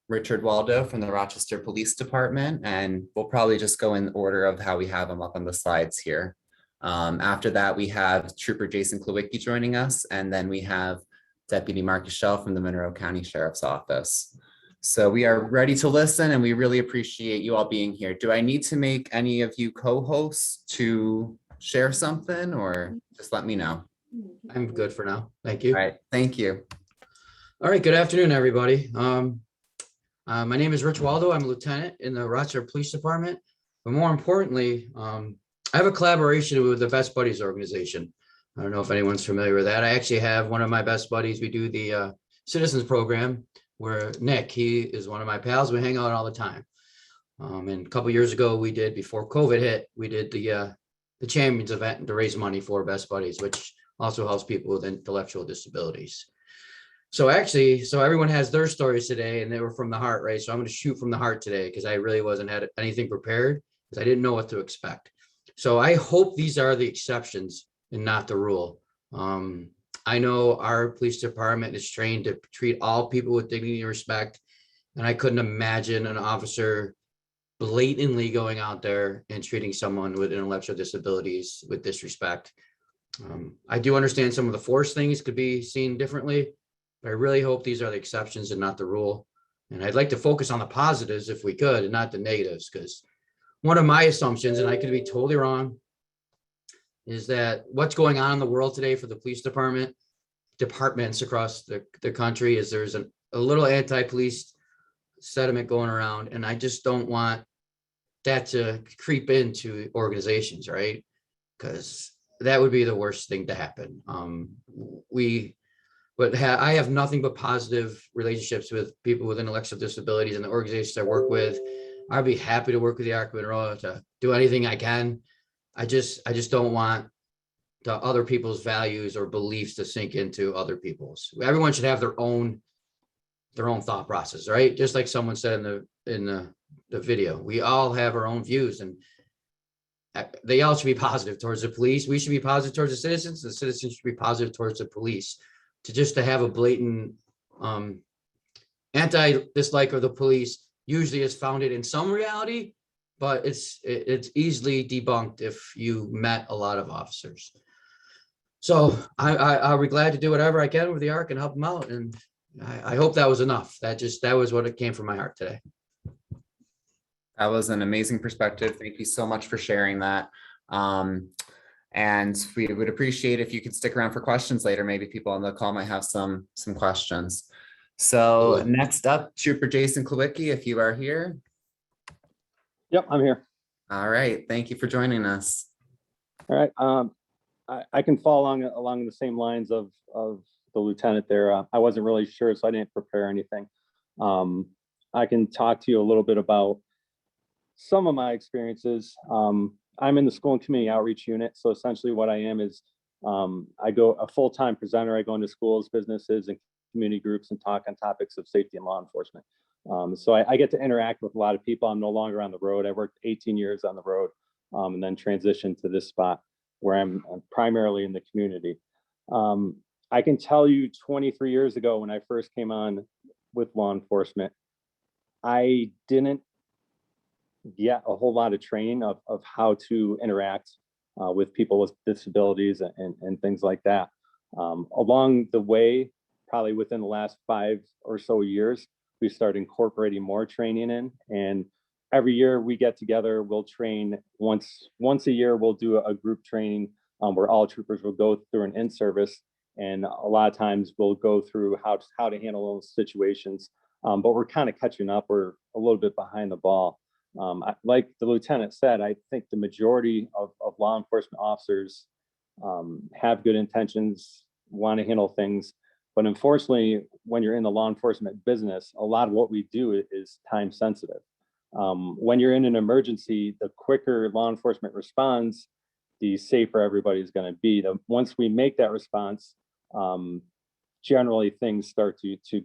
Richard Waldo from the Rochester Police Department, and we'll probably just go in order of how we have them up on the slides here. After that, we have Trooper Jason Klawicki joining us, and then we have Deputy Marcus Schell from the Monroe County Sheriff's Office. So we are ready to listen, and we really appreciate you all being here. Do I need to make any of you co-hosts to share something, or just let me know? I'm good for now. Thank you. All right, thank you. All right, good afternoon, everybody. My name is Rich Waldo. I'm a lieutenant in the Rochester Police Department. But more importantly, I have a collaboration with the Best Buddies organization. I don't know if anyone's familiar with that. I actually have one of my best buddies. We do the Citizens Program where Nick, he is one of my pals. We hang out all the time. And a couple years ago, we did, before COVID hit, we did the Champions event to raise money for Best Buddies, which also helps people with intellectual disabilities. So everyone has their stories today and they were from the heart, right? So I'm going to shoot from the heart today because I really wasn't had anything prepared because I didn't know what to expect. So I hope these are the exceptions and not the rule. I know our police department is trained to treat all people with dignity and respect. And I couldn't imagine an officer blatantly going out there and treating someone with intellectual disabilities with disrespect. I do understand some of the force things could be seen differently, but I really hope these are the exceptions and not the rule. And I'd like to focus on the positives if we could, and not the negatives, because one of my assumptions, and I could be totally wrong, is that what's going on in the world today for the police departments across the country is there's a little anti-police sentiment going around, and I just don't want that to creep into organizations, right? Because that would be the worst thing to happen. I have nothing but positive relationships with people with intellectual disabilities and the organizations I work with. I'd be happy to work with the Arc of Monroe to do anything I can. I just don't want the other people's values or beliefs to sink into other people's. Everyone should have their own thought process, right? Just like someone said in the video, we all have our own views, and they all should be positive towards the police. We should be positive towards the citizens. The citizens should be positive towards the police. To have a blatant anti-dislike of the police usually is founded in some reality, but it's easily debunked if you met a lot of officers. So I'll be glad to do whatever I can with the ARC and help them out. And I hope that was enough. That was what it came from my heart today. That was an amazing perspective. Thank you so much for sharing that. And we would appreciate if you could stick around for questions later. Maybe people on the call might have some questions. So next up, Trooper Jason Klawicki, if you are here. Yep, I'm here. All right, thank you for joining us. All right, I can follow along the same lines of the lieutenant there. I wasn't really sure, so I didn't prepare anything. I can talk to you a little bit about some of my experiences. I'm in the school and community outreach unit. So essentially what I am is I go a full-time presenter. I go into schools, businesses, and community groups and talk on topics of safety and law enforcement. So I get to interact with a lot of people. I'm no longer on the road. I worked 18 years on the road and then transitioned to this spot where I'm primarily in the community. I can tell you 23 years ago when I first came on with law enforcement, I didn't get a whole lot of training of how to interact with people with disabilities and things like that. Along the way, probably within the last 5 or so years, we started incorporating more training in, and every year we get together, we'll train once a year. We'll do a group training where all troopers will go through an in-service, and a lot of times we'll go through how to handle those situations. But we're kind of catching up. We're a little bit behind the ball. Like the lieutenant said, I think the majority of law enforcement officers have good intentions, want to handle things. But unfortunately, when you're in the law enforcement business, a lot of what we do is time sensitive. When you're in an emergency, the quicker law enforcement responds, the safer everybody's going to be. Once we make that response, generally things start to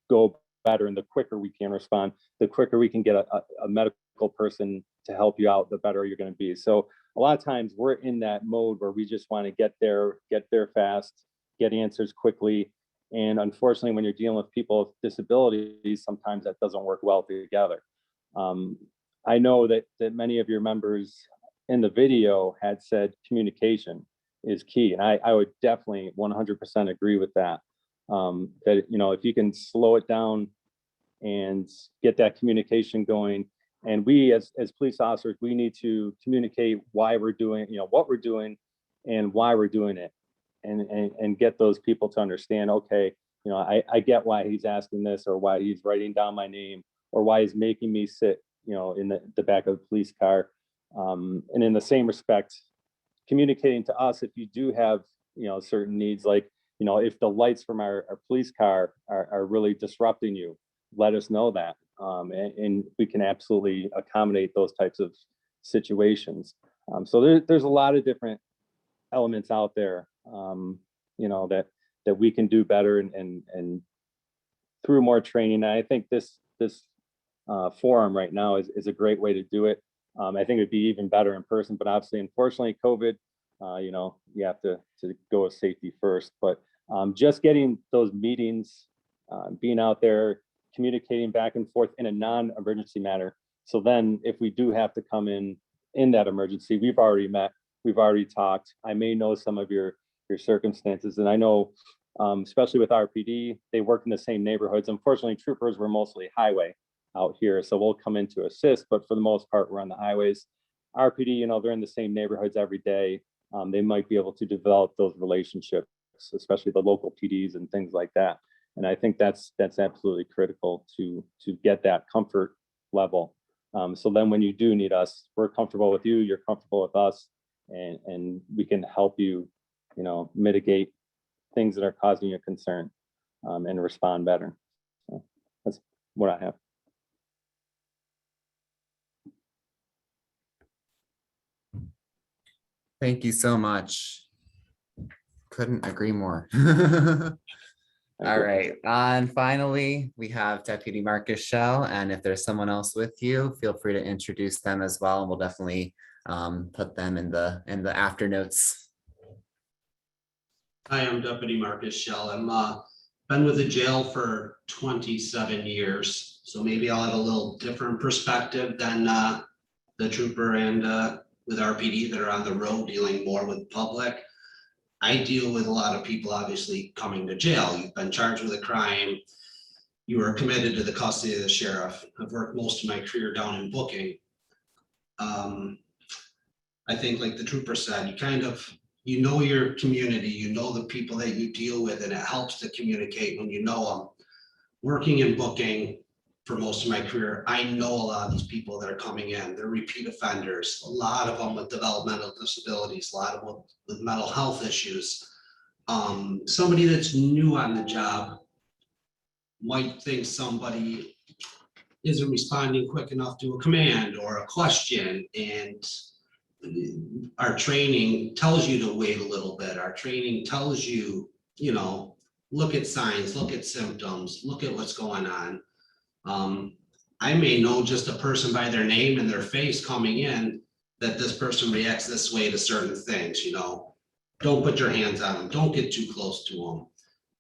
go better, and the quicker we can respond, the quicker we can get a medical person to help you out, the better you're going to be. So a lot of times we're in that mode where we just want to get there fast, get answers quickly. And unfortunately, when you're dealing with people with disabilities, sometimes that doesn't work well together. I know that many of your members in the video had said communication is key. And I would definitely 100% agree with that. That, if you can slow it down and get that communication going. And we as police officers, we need to communicate why we're doing, what we're doing and why we're doing it. And get those people to understand, okay, I get why he's asking this, or why he's writing down my name, or why he's making me sit, in the back of the police car. And in the same respect, communicating to us if you do have, certain needs, like, if the lights from our police car are really disrupting you, let us know that. And we can absolutely accommodate those types of situations. So there's a lot of different elements out there, that we can do better and through more training. And I think this forum right now is a great way to do it. I think it'd be even better in person, but obviously, unfortunately, COVID, you have to go with safety first. But Just getting those meetings, being out there, communicating back and forth in a non-emergency manner. So then if we do have to come in that emergency, we've already met, we've already talked. I may know some of your circumstances, and I know, especially with RPD, they work in the same neighborhoods. Unfortunately, troopers were mostly highway out here, so we'll come in to assist, but for the most part, we're on the highways. RPD, you know, they're in the same neighborhoods every day. They might be able to develop those relationships, especially the local PDs and things like that. And I think that's absolutely critical to get that comfort level. So then when you do need us, we're comfortable with you, you're comfortable with us, and we can help you, you know, mitigate things that are causing you concern, and respond better. So that's what I have. Thank you so much. Couldn't agree more. All right, and finally, we have Deputy Marcus Shell, and if there's someone else with you, feel free to introduce them as well, and we'll definitely put them in the after notes. Hi, I'm Deputy Marcus Shell. I'm been with the jail for 27 years, so maybe I'll have a little different perspective than the trooper and with RPD that are on the road dealing more with public. I deal with a lot of people obviously coming to jail. You've been charged with a crime. You are committed to the custody of the sheriff. I've worked most of my career down in booking. I think like the trooper said, you know your community, you know the people that you deal with, and it helps to communicate when you know them. Working in booking for most of my career, I know a lot of these people that are coming in. They're repeat offenders, a lot of them with developmental disabilities, a lot of them with mental health issues. Somebody that's new on the job might think somebody isn't responding quick enough to a command or a question, and our training tells you to wait a little bit. Our training tells you, you know, look at signs, look at symptoms, look at what's going on. I may know just a person by their name and their face coming in that this person reacts this way to certain things, you know. Don't put your hands on them. Don't get too close to them.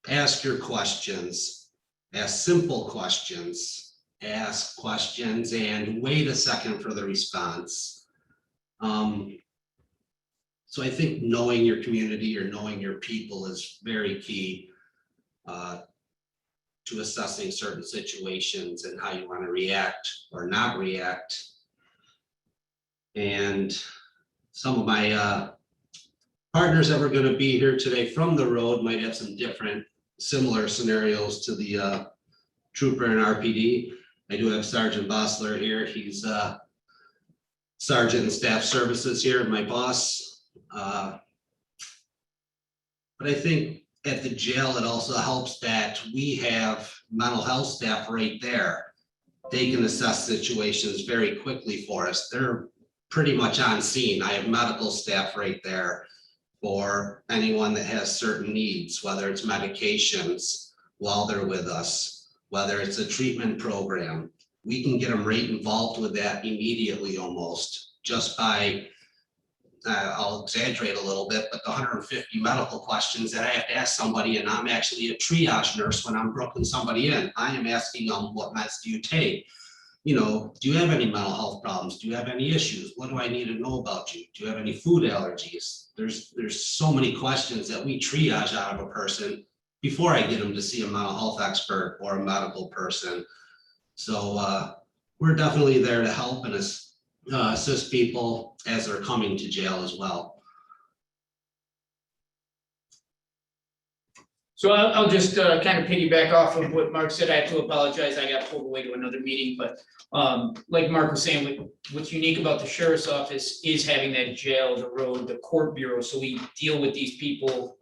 Ask your questions. Ask simple questions. Ask questions and wait a second for the response. So I think knowing your community or knowing your people is very key to assessing certain situations and how you want to react or not react. And some of my partners that were going to be here today from the road might have some different similar scenarios to the trooper and RPD. I do have Sergeant Bossler here. He's Sergeant in Staff Services here, my boss. But I think at the jail, it also helps that we have mental health staff right there. They can assess situations very quickly for us. They're pretty much on scene. I have medical staff right there for anyone that has certain needs, whether it's medications while they're with us, whether it's a treatment program. We can get them right involved with that immediately almost just by I'll exaggerate a little bit, but the 150 medical questions that I have to ask somebody, and I'm actually a triage nurse when I'm booking somebody in. I am asking them, what meds do you take? You know, do you have any mental health problems? Do you have any issues? What do I need to know about you? Do you have any food allergies? There's so many questions that we triage out of a person before I get them to see a mental health expert or a medical person. So we're definitely there to help and assist people as they're coming to jail as well. So I'll just kind of piggyback off of what Mark said. I have to apologize. I got pulled away to another meeting, but like Mark was saying, what's unique about the sheriff's office is having that jail, the road, the court bureau. So we deal with these people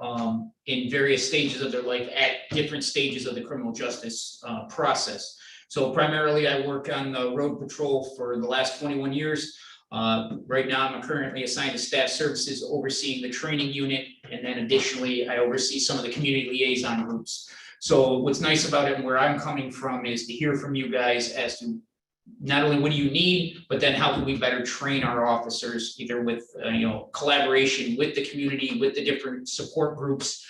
in various stages of their life at different stages of the criminal justice process. So primarily I work on the road patrol for the last 21 years. Right now I'm currently assigned to staff services overseeing the training unit. And then additionally, I oversee some of the community liaison groups. So what's nice about it and where I'm coming from is to hear from you guys as to not only what do you need, but then how can we better train our officers, either with collaboration with the community, with the different support groups,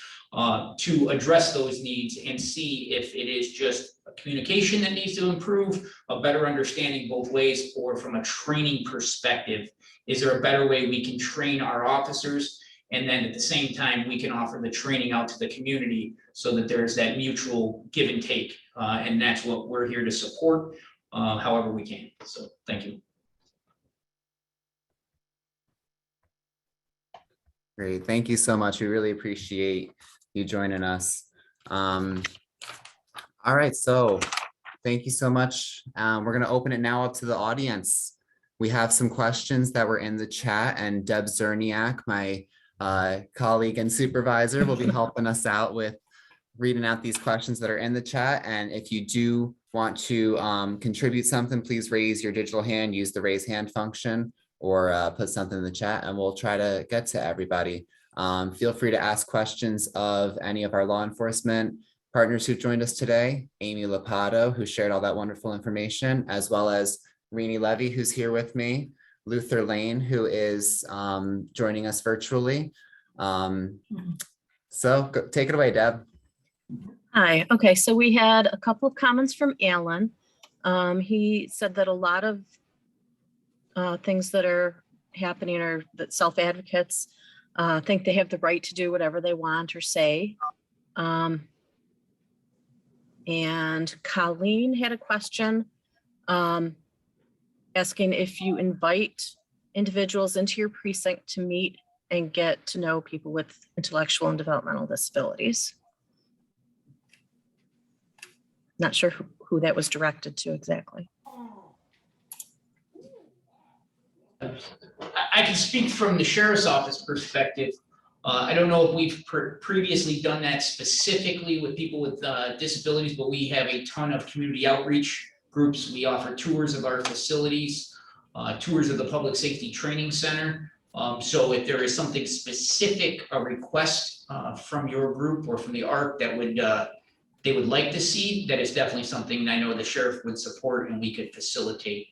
to address those needs and see if it is just a communication that needs to improve, a better understanding both ways, or from a training perspective, is there a better way we can train our officers? And then at the same time, we can offer the training out to the community so that there's that mutual give and take. And that's what we're here to support however we can. So thank you. Great. Thank you so much. We really appreciate you joining us. All right. So thank you so much. We're going to open it now up to the audience. We have some questions that were in the chat, and Deb Zerniak, my colleague and supervisor, will be helping us out with reading out these questions that are in the chat. And if you do want to contribute something, please raise your digital hand, use the raise hand function, or put something in the chat, and we'll try to get to everybody. Feel free to ask questions of any of our law enforcement partners who joined us today, Amy Lapato, who shared all that wonderful information, as well as Rini Levy, who's here with me, Luther Lane, who is joining us virtually. So take it away, Deb. Hi. Okay, so we had a couple of comments from Alan. He said that a lot of things that are happening are that self-advocates think they have the right to do whatever they want or say. And Colleen had a question asking if you invite individuals into your precinct to meet and get to know people with intellectual and developmental disabilities. Not sure who that was directed to exactly. I can speak from the sheriff's office perspective. I don't know if we've previously done that specifically with people with disabilities, but we have a ton of community outreach groups. We offer tours of our facilities, tours of the Public Safety Training Center. So if there is something specific, a request from your group or from the ARC that they would like to see, that is definitely something I know the sheriff would support and we could facilitate,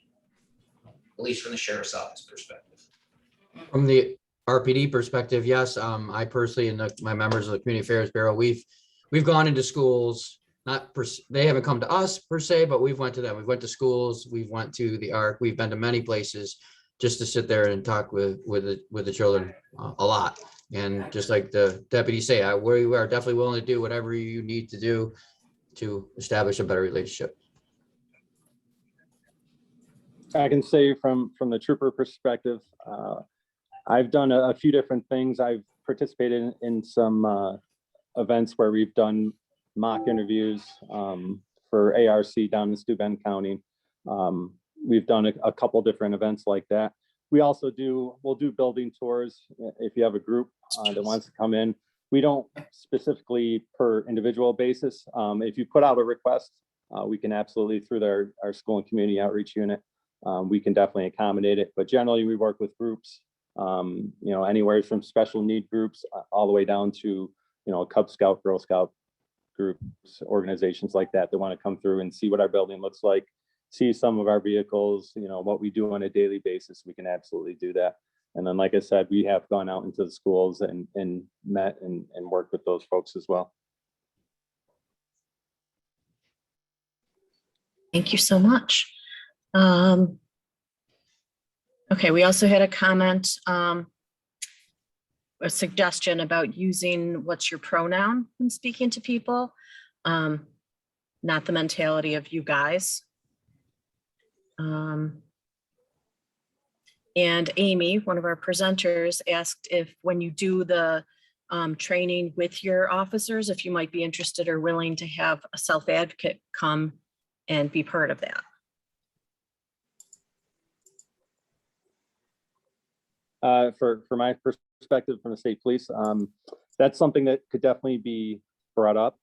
at least from the sheriff's office perspective. From the RPD perspective, yes, I personally and my members of the Community Affairs Bureau, we've gone into schools. They haven't come to us per se, but we've went to them. We went to schools. We've went to the ARC. We've been to many places just to sit there and talk with the children a lot. And just like the deputies say, we are definitely willing to do whatever you need to do to establish a better relationship. I can say from the trooper perspective, I've done a few different things. I've participated in some events where we've done mock interviews for ARC down in Steuben County. We've done a couple different events like that. We'll do building tours if you have a group that wants to come in. We don't specifically per individual basis. If you put out a request, we can absolutely through our school and community outreach unit, we can definitely accommodate it. But generally we work with groups, anywhere from special need groups all the way down to, Cub Scout, Girl Scout groups, organizations like that want to come through and see what our building looks like, see some of our vehicles, what we do on a daily basis. We can absolutely do that. And then, like I said, we have gone out into the schools and met and worked with those folks as well. Thank you so much. Okay, we also had a comment, a suggestion about using what's your pronoun when speaking to people, not the mentality of you guys. And Amy, one of our presenters, asked if when you do the training with your officers, if you might be interested or willing to have a self-advocate come and be part of that. For my perspective from the state police, that's something that could definitely be brought up.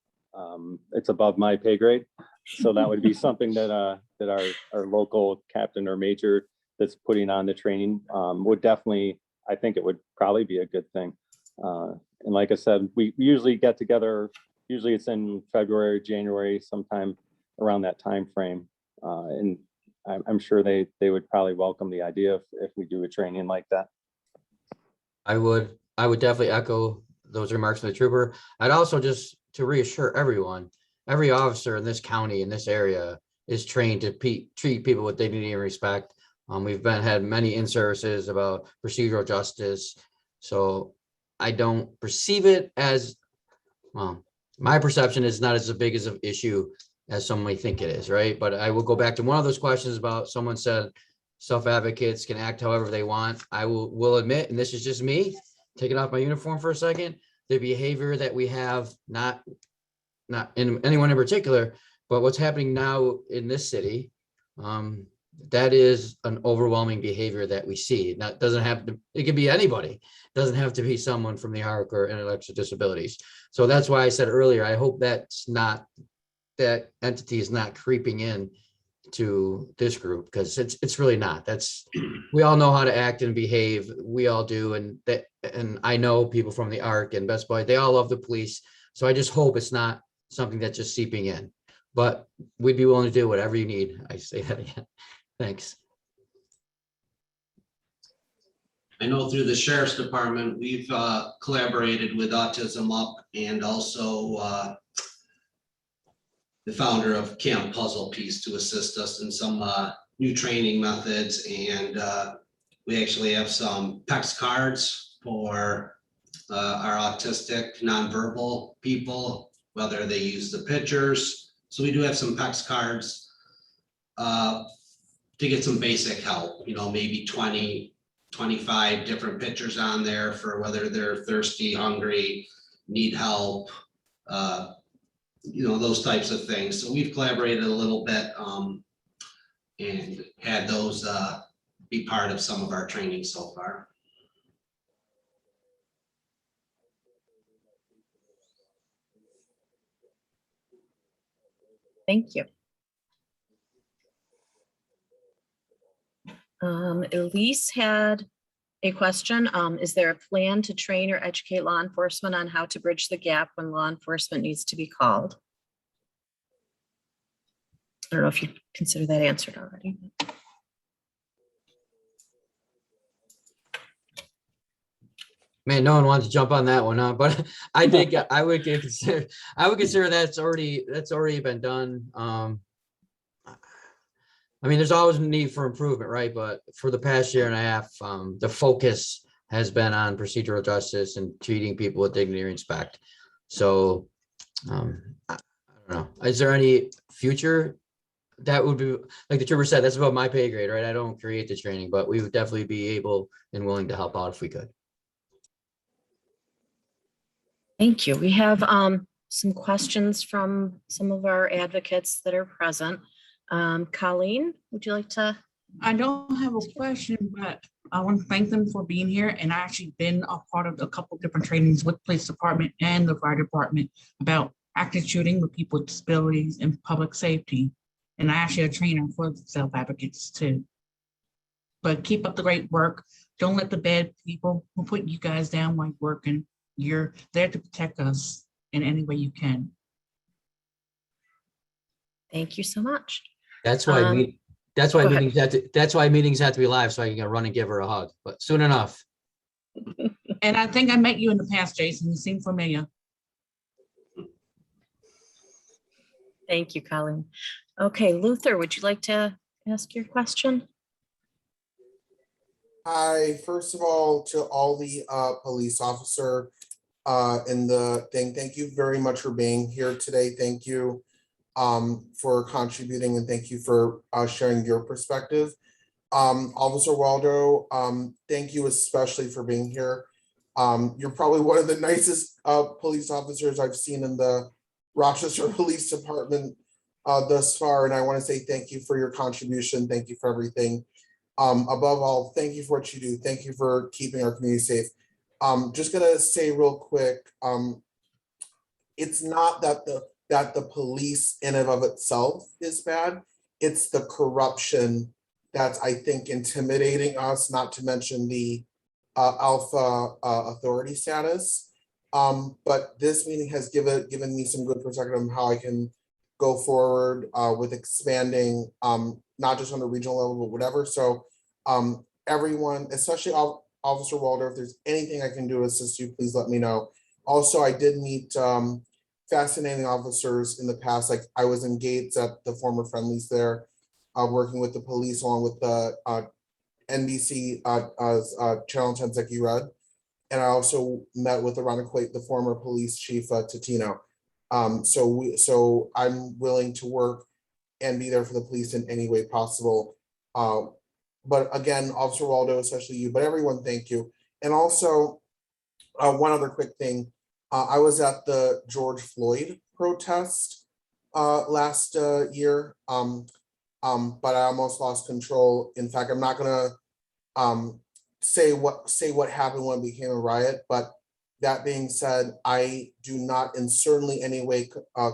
It's above my pay grade, so that would be something that our local captain or major that's putting on the training would definitely. I think it would probably be a good thing. And like I said, we usually get together. Usually it's in February, January, sometime around that time frame, and I'm sure they would probably welcome the idea if we do a training like that. I would definitely echo those remarks from the trooper. I'd also just to reassure everyone, every officer in this county, in this area, is trained to treat people with dignity and respect. We've had many in-services about procedural justice. So I don't perceive it as, well, my perception is not as big as an issue as some may think it is, right? But I will go back to one of those questions about someone said self-advocates can act however they want. I will admit, and this is just me, taking off my uniform for a second, the behavior that we have, not in anyone in particular, but what's happening now in this city, that is an overwhelming behavior that we see. Now, it doesn't have to, it could be anybody. It doesn't have to be someone from the ARC or intellectual disabilities. So that's why I said earlier, I hope that's not, that entity is not creeping in to this group, because it's really not. That's, we all know how to act and behave. We all do. And I know people from the ARC and Best Buy, they all love the police. So I just hope it's not something that's just seeping in, but we'd be willing to do whatever you need. I say that again. Thanks. I know through the Sheriff's Department, we've collaborated with Autism Up and also the founder of Camp Puzzle Piece to assist us in some new training methods. And we actually have some PEX cards for our autistic nonverbal people, whether they use the pictures. So we do have some PEX cards to get some basic help, you know, maybe 20, 25 different pictures on there for whether they're thirsty, hungry, need help, you know, those types of things. So we've collaborated a little bit and had those be part of some of our training so far. Thank you. Elise had a question. Is there a plan to train or educate law enforcement on how to bridge the gap when law enforcement needs to be called? I don't know if you consider that answered already. Man, no one wants to jump on that one, huh? But I think I would consider that's already been done. I mean, there's always a need for improvement, right? But for the past year and a half, the focus has been on procedural justice and treating people with dignity and respect. So I don't know. Is there any future that would be, like the trooper said, that's about my pay grade, right? I don't create the training, but we would definitely be able and willing to help out if we could. Thank you. We have some questions from some of our advocates that are present. Colleen, would you like to? I don't have a question, but I want to thank them for being here. And I actually been a part of a couple of different trainings with police department and the fire department about active shooting with people with disabilities and public safety. And I actually a trainer for self-advocates too. But keep up the great work. Don't let the bad people who put you guys down while working. You're there to protect us in any way you can. Thank you so much. That's why meetings have to be live, so I can run and give her a hug, but soon enough. And I think I met you in the past, Jason. You seem familiar. Thank you, Colleen. Okay, Luther, would you like to ask your question? Hi, first of all, to all the police officer in the thing, thank you very much for being here today. Thank you for contributing, and thank you for sharing your perspective. Officer Waldo, thank you especially for being here. You're probably one of the nicest police officers I've seen in the Rochester Police Department thus far, and I want to say thank you for your contribution. Thank you for everything. Above all, thank you for what you do. Thank you for keeping our community safe. Just gonna say real quick, it's not that the police in and of itself is bad. It's the corruption that's, I think, intimidating us, not to mention the alpha authority status. But this meeting has given me some good perspective on how I can go forward with expanding, not just on the regional level, but whatever. So everyone, especially Officer Waldo, if there's anything I can do to assist you, please let me know. Also, I did meet fascinating officers in the past. Like I was in Gates at the former Friendlies there, working with the police along with the NBC Channel 10 Zeki Red. And I also met with ironically the former police chief Totino. So I'm willing to work and be there for the police in any way possible. But again, Officer Waldo, especially you, but everyone, thank you. And also, one other quick thing. I was at the George Floyd protest last year, but I almost lost control. In fact, I'm not gonna say what happened when it became a riot, but that being said, I do not in certainly any way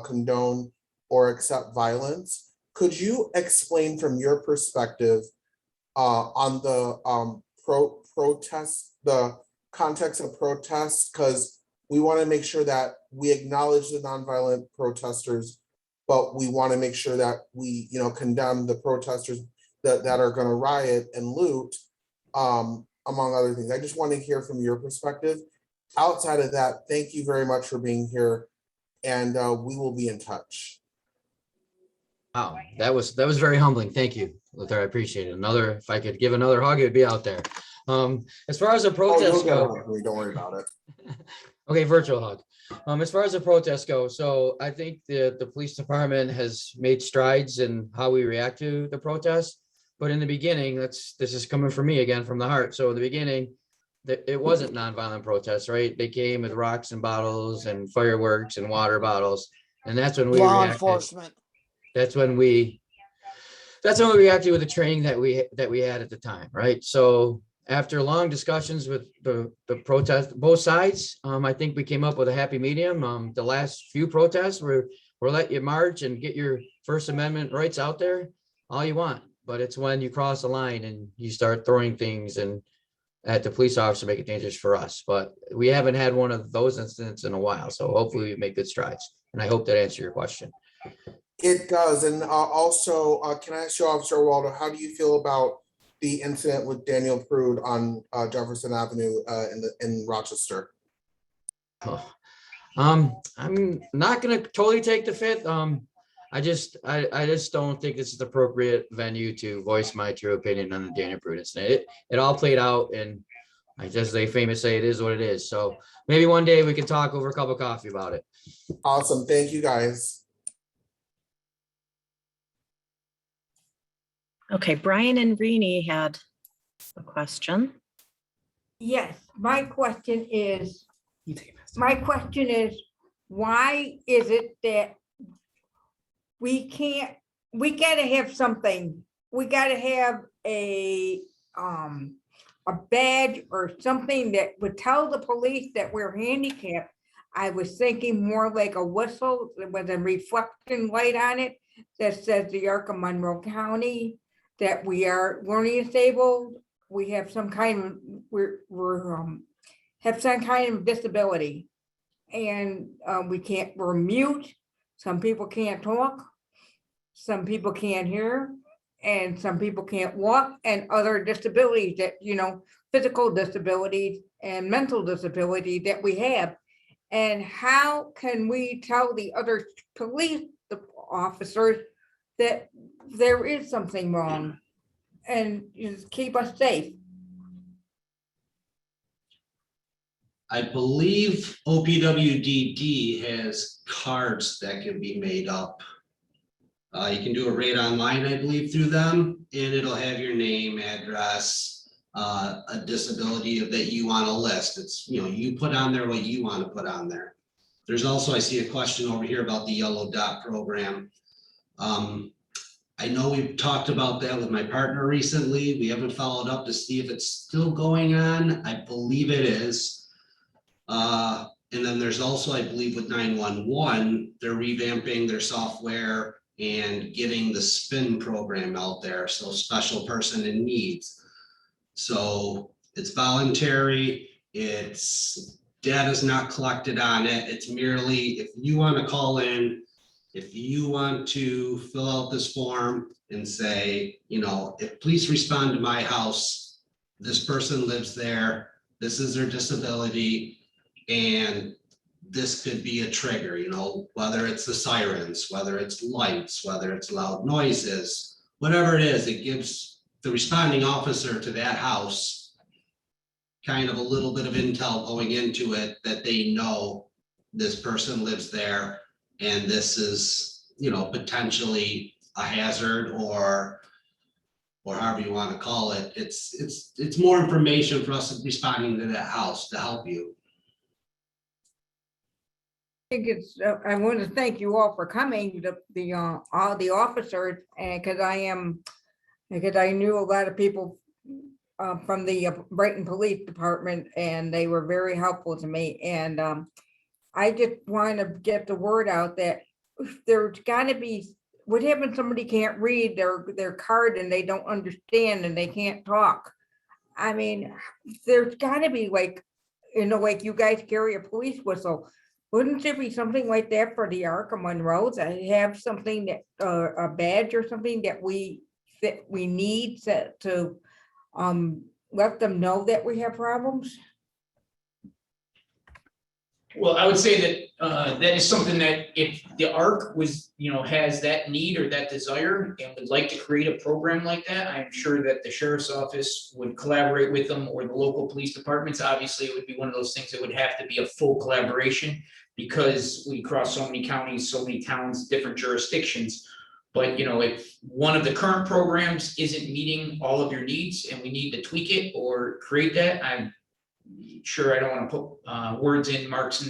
condone or accept violence. Could you explain from your perspective on the protest, the context of protests? Because we want to make sure that we acknowledge the nonviolent protesters, but we want to make sure that we, condemn the protesters that are going to riot and loot, among other things. I just want to hear from your perspective. Outside of that, thank you very much for being here, and we will be in touch. Wow, that was very humbling. Thank you, Luther. I appreciate it. If I could give another hug, it'd be out there. As far as the protests go, don't worry about it. Okay, virtual hug. As far as the protests go, so I think the police department has made strides in how we react to the protests. But in the beginning, this is coming from me again, from the heart. So in the beginning, it wasn't nonviolent protests, right? They came with rocks and bottles and fireworks and water bottles, and that's when we Law reacted. enforcement. That's when we reacted with the training that we had at the time, right? So after long discussions with the protest, both sides, I think we came up with a happy medium. The last few protests were let you march and get your First Amendment rights out there all you want. But it's when you cross the line and you start throwing things and at the police officer, make it dangerous for us. But we haven't had one of those incidents in a while. So hopefully we make good strides. And I hope that answers your question. It does. And also, can I ask you, Officer Waldo, how do you feel about the incident with Daniel Prude on Jefferson Avenue in Rochester? Oh. I'm not going to totally take the fifth. I just don't think this is the appropriate venue to voice my true opinion on the Daniel Prude incident. It all played out, and as they famously say, it is what it is. So maybe one day we can talk over a cup of coffee about it. Awesome. Thank you, guys. Okay, Brian and Rini had a question. Yes, my question is, why is it that we gotta have something, we gotta have a badge or something that would tell the police that we're handicapped? I was thinking more like a whistle with a reflecting light on it that says the Arc of Monroe County, that we are learning disabled, we have some kind of, have some kind of disability, and we're mute. Some people can't talk, some people can't hear, and some people can't walk, and other disabilities that, physical disabilities and mental disability that we have. And how can we tell the other police officers that there is something wrong and just keep us safe? I believe OPWDD has cards that can be made up. You can do it right online, I believe, through them, and it'll have your name, address, a disability that you want to list. It's, you put on there what you want to put on there. There's also, I see a question over here about the yellow dot program. I know we've talked about that with my partner recently. We haven't followed up to see if it's still going on. I believe it is. And then there's also, I believe with 911, they're revamping their software and getting the SPIN program out there. So special person in needs. So it's voluntary. It's data's not collected on it. It's merely if you want to call in, if you want to fill out this form and say, if police respond to my house, this person lives there, this is their disability, and this could be a trigger, you know, whether it's the sirens, whether it's lights, whether it's loud noises, whatever it is, it gives the responding officer to that house kind of a little bit of intel going into it, that they know this person lives there and this is, you know, potentially a hazard, or however you want to call it. It's more information for us responding to that house to help you. I think I want to thank you all for coming, all the officers, and because I knew a lot of people from the Brighton Police Department, and they were very helpful to me. And I just want to get the word out that there's got to be, what happens if somebody can't read their card and they don't understand and they can't talk? I mean, there's got to be, like, you know, like you guys carry a police whistle. Wouldn't there be something like that for the Arc of Monroe, to have something that a badge or something that we need to let them know that we have problems? Well, I would say that that is something that if the ARC was, you know, has that need or that desire and would like to create a program like that, I'm sure that the sheriff's office would collaborate with them, or the local police departments. Obviously, it would be one of those things that would have to be a full collaboration, because we cross so many counties, so many towns, different jurisdictions. But, you know, if one of the current programs isn't meeting all of your needs and we need to tweak it or create that, I'm sure, I don't want to put words in Mark's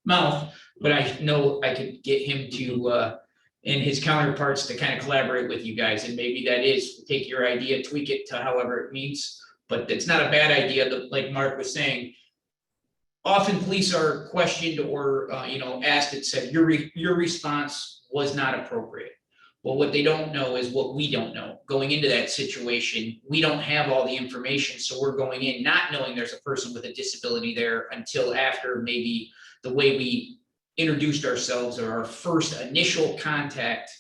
mouth, but I know I could get him to and his counterparts to kind of collaborate with you guys. And maybe that is take your idea, tweak it to however it means. But it's not a bad idea, that, like Mark was saying, often police are questioned or you know, asked and said, your response was not appropriate. Well, what they don't know is what we don't know. Going into that situation, we don't have all the information. So we're going in not knowing there's a person with a disability there until after maybe the way we introduced ourselves or our first initial contact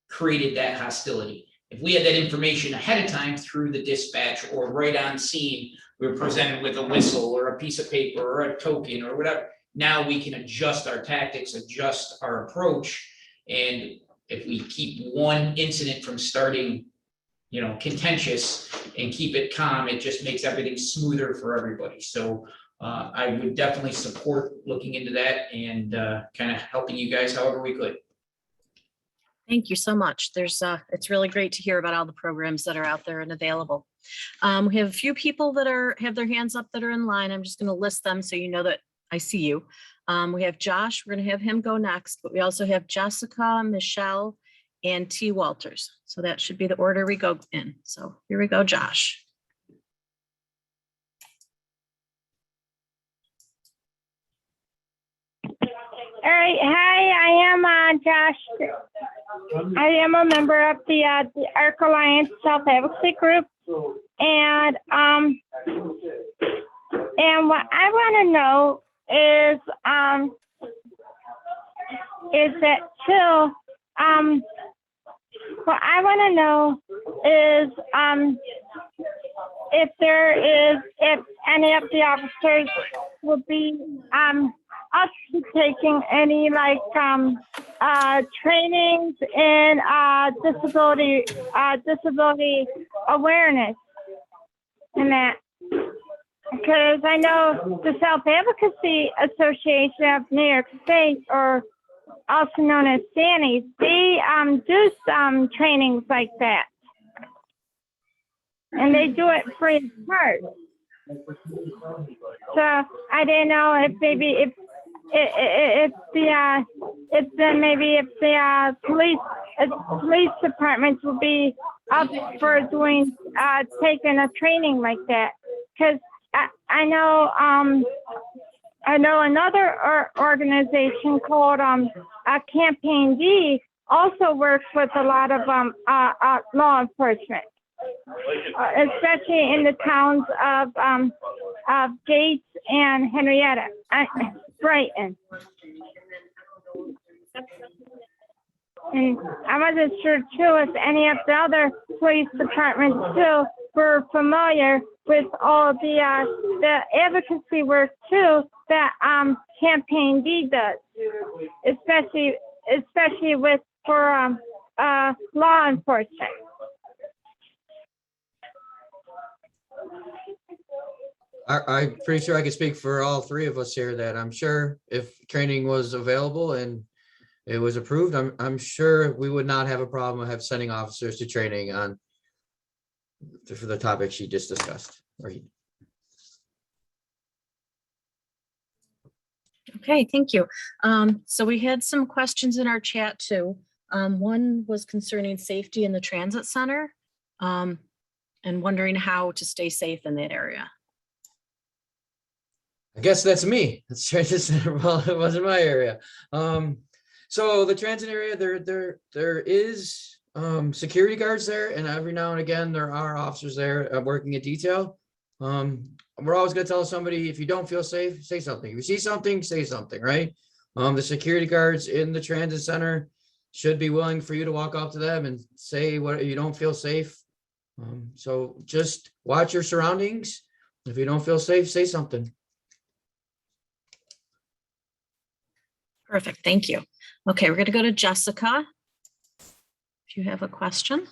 created that hostility. If we had that information ahead of time through the dispatch or right on scene, we were presented with a whistle or a piece of paper or a token or whatever. Now we can adjust our tactics, adjust our approach. And if we keep one incident from starting, you know, contentious and keep it calm, it just makes everything smoother for everybody. So I would definitely support looking into that and kind of helping you guys however we could. Thank you so much. It's really great to hear about all the programs that are out there and available. We have a few people that have their hands up that are in line. I'm just going to list them so you know that I see you. We have Josh, we're going to have him go next, but we also have Jessica, Michelle, and T. Walters. So that should be the order we go in. So here we go, Josh. All right, hi, I am Josh. I am a member of the Arc Alliance Self-Advocacy Group, and what I want to know is that too. What I want to know is if any of the officers will be also taking any like trainings in disability awareness and that. Because I know the Self-Advocacy Association of New York State, or also known as SANIs, they do some trainings like that. And they do it free of charge. So I didn't know if maybe if the police departments will be up for doing taking a training like that. Because I know another organization called Campaign D also works with a lot of law enforcement, especially in the towns of Gates and Henrietta, Brighton. And I wasn't sure too if any of the other police departments too were familiar with all the advocacy work too that Campaign D does, especially for law enforcement. I'm pretty sure I can speak for all three of us here that I'm sure if training was available and it was approved, I'm sure we would not have a problem with sending officers to training on for the topic she just discussed. Okay, thank you. So we had some questions in our chat too. One was concerning safety in the transit center and wondering how to stay safe in that area. I guess that's me. That's transit center. Well, it wasn't my area. So the transit area, there is security guards there, and every now and again there are officers there working a detail. We're always going to tell somebody, if you don't feel safe, say something. If you see something, say something, right? The security guards in the transit center should be willing for you to walk up to them and say what you don't feel safe. So just watch your surroundings. If you don't feel safe, say something. Perfect, thank you. Okay, we're gonna go to Jessica. If you have a question.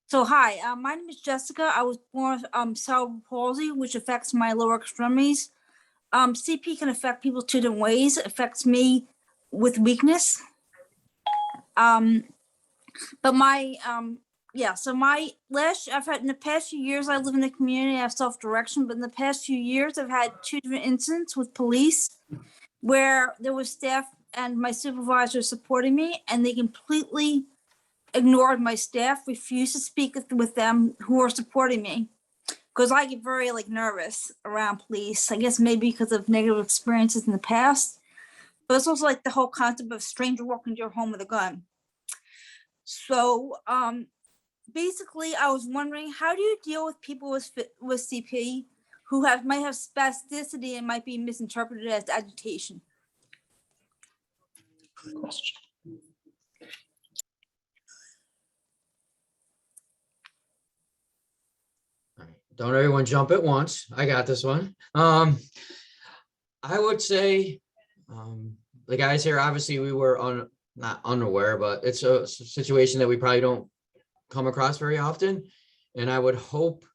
So hi, my name is Jessica. I was born with cerebral palsy, which affects my lower extremities. CP can affect people two different ways. It affects me with weakness. But my so I've had in the past few years, I live in the community, I have self-direction, but in the past few years, I've had two different incidents with police where there was staff and my supervisor supporting me, and they completely ignored my staff, refused to speak with them who are supporting me. Because I get very nervous around police, I guess maybe because of negative experiences in the past. But it's also the whole concept of a stranger walking into your home with a gun. So basically, I was wondering, how do you deal with people with CP who might have spasticity and might be misinterpreted as agitation? Good question. Don't everyone jump at once. I got this one. I would say the guys here, obviously we were not unaware, but it's a situation that we probably don't come across very often. And I would hope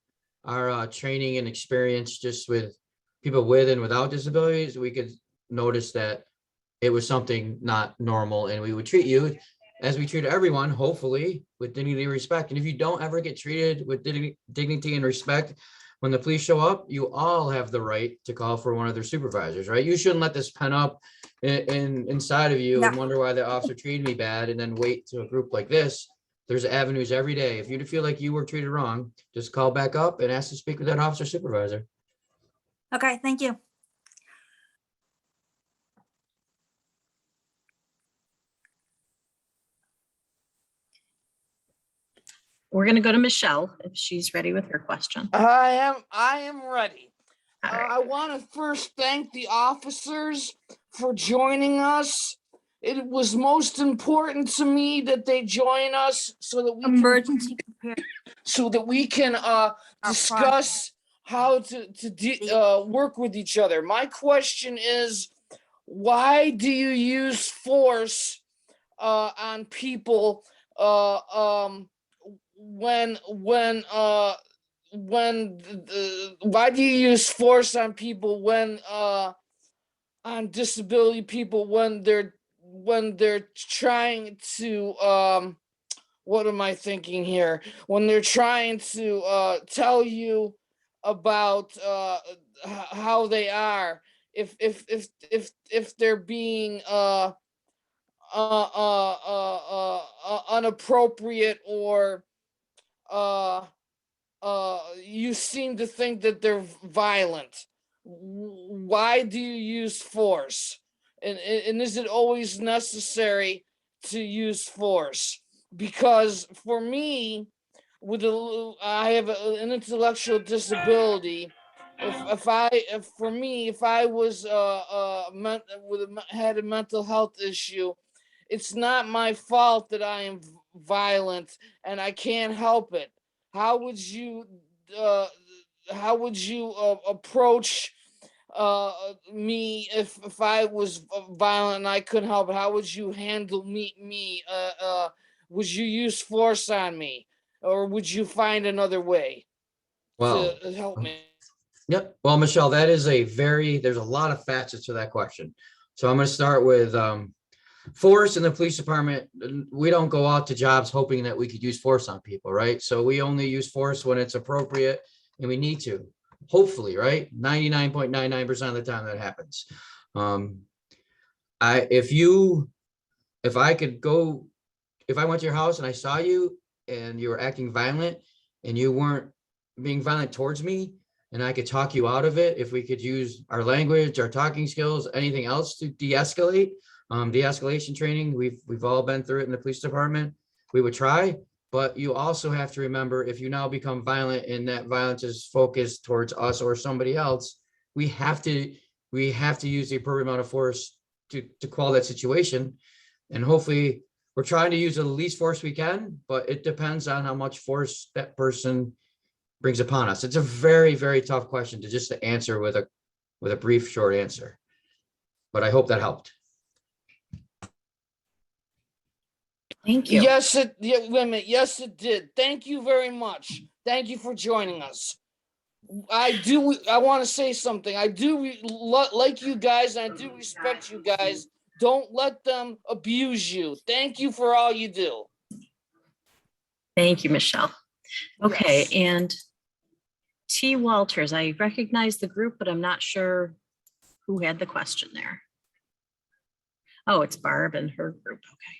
our training and experience just with people with and without disabilities, we could notice that it was something not normal, and we would treat you as we treat everyone, hopefully with dignity and respect. And if you don't ever get treated with dignity and respect, when the police show up, you all have the right to call for one of their supervisors, right? You shouldn't let this pen up inside of you and wonder why the officer treated me bad and then wait to a group like this. There's avenues every day. If you feel like you were treated wrong, just call back up and ask to speak with that officer supervisor. Okay, thank you. We're gonna go to Michelle if she's ready with her question. I am ready. I want to first thank the officers for joining us. It was most important to me that they join us so that we can discuss how to work with each other. My question is, why do you use force on people why do you use force on people on disability people when they're trying to what am I thinking here? When they're trying to tell you about how they are, if they're being inappropriate or you seem to think that they're violent. Why do you use force? And is it always necessary to use force? Because for me, I have an intellectual disability. If I was had a mental health issue, it's not my fault that I am violent and I can't help it. How would you approach me if I was violent and I couldn't help it? How would you handle me? Would you use force on me, or would you find another way Well, to help me? yep. Well, Michelle, there's a lot of facets to that question. So I'm going to start with force in the police department. We don't go out to jobs hoping that we could use force on people, right? So we only use force when it's appropriate and we need to, hopefully, right? 99.99% of the time that happens. If I went to your house and I saw you and you were acting violent and you weren't being violent towards me, and I could talk you out of it, if we could use our language, our talking skills, anything else to de-escalate, de-escalation training, we've all been through it in the police department, we would try. But you also have to remember, if you now become violent and that violence is focused towards us or somebody else, we have to use the appropriate amount of force to quell that situation. And hopefully we're trying to use the least force we can, but it depends on how much force that person brings upon us. It's a very, very tough question to answer with a brief, short answer. But I hope that helped. Thank you. Yes, yes, it did. Thank you very much. Thank you for joining us. I want to say something. I do like you guys, and I do respect you guys. Don't let them abuse you. Thank you for all you do. Thank you, Michelle. Okay, Yes. and T. Walters, I recognize the group, but I'm not sure who had the question there. Oh, it's Barb and her group. Okay.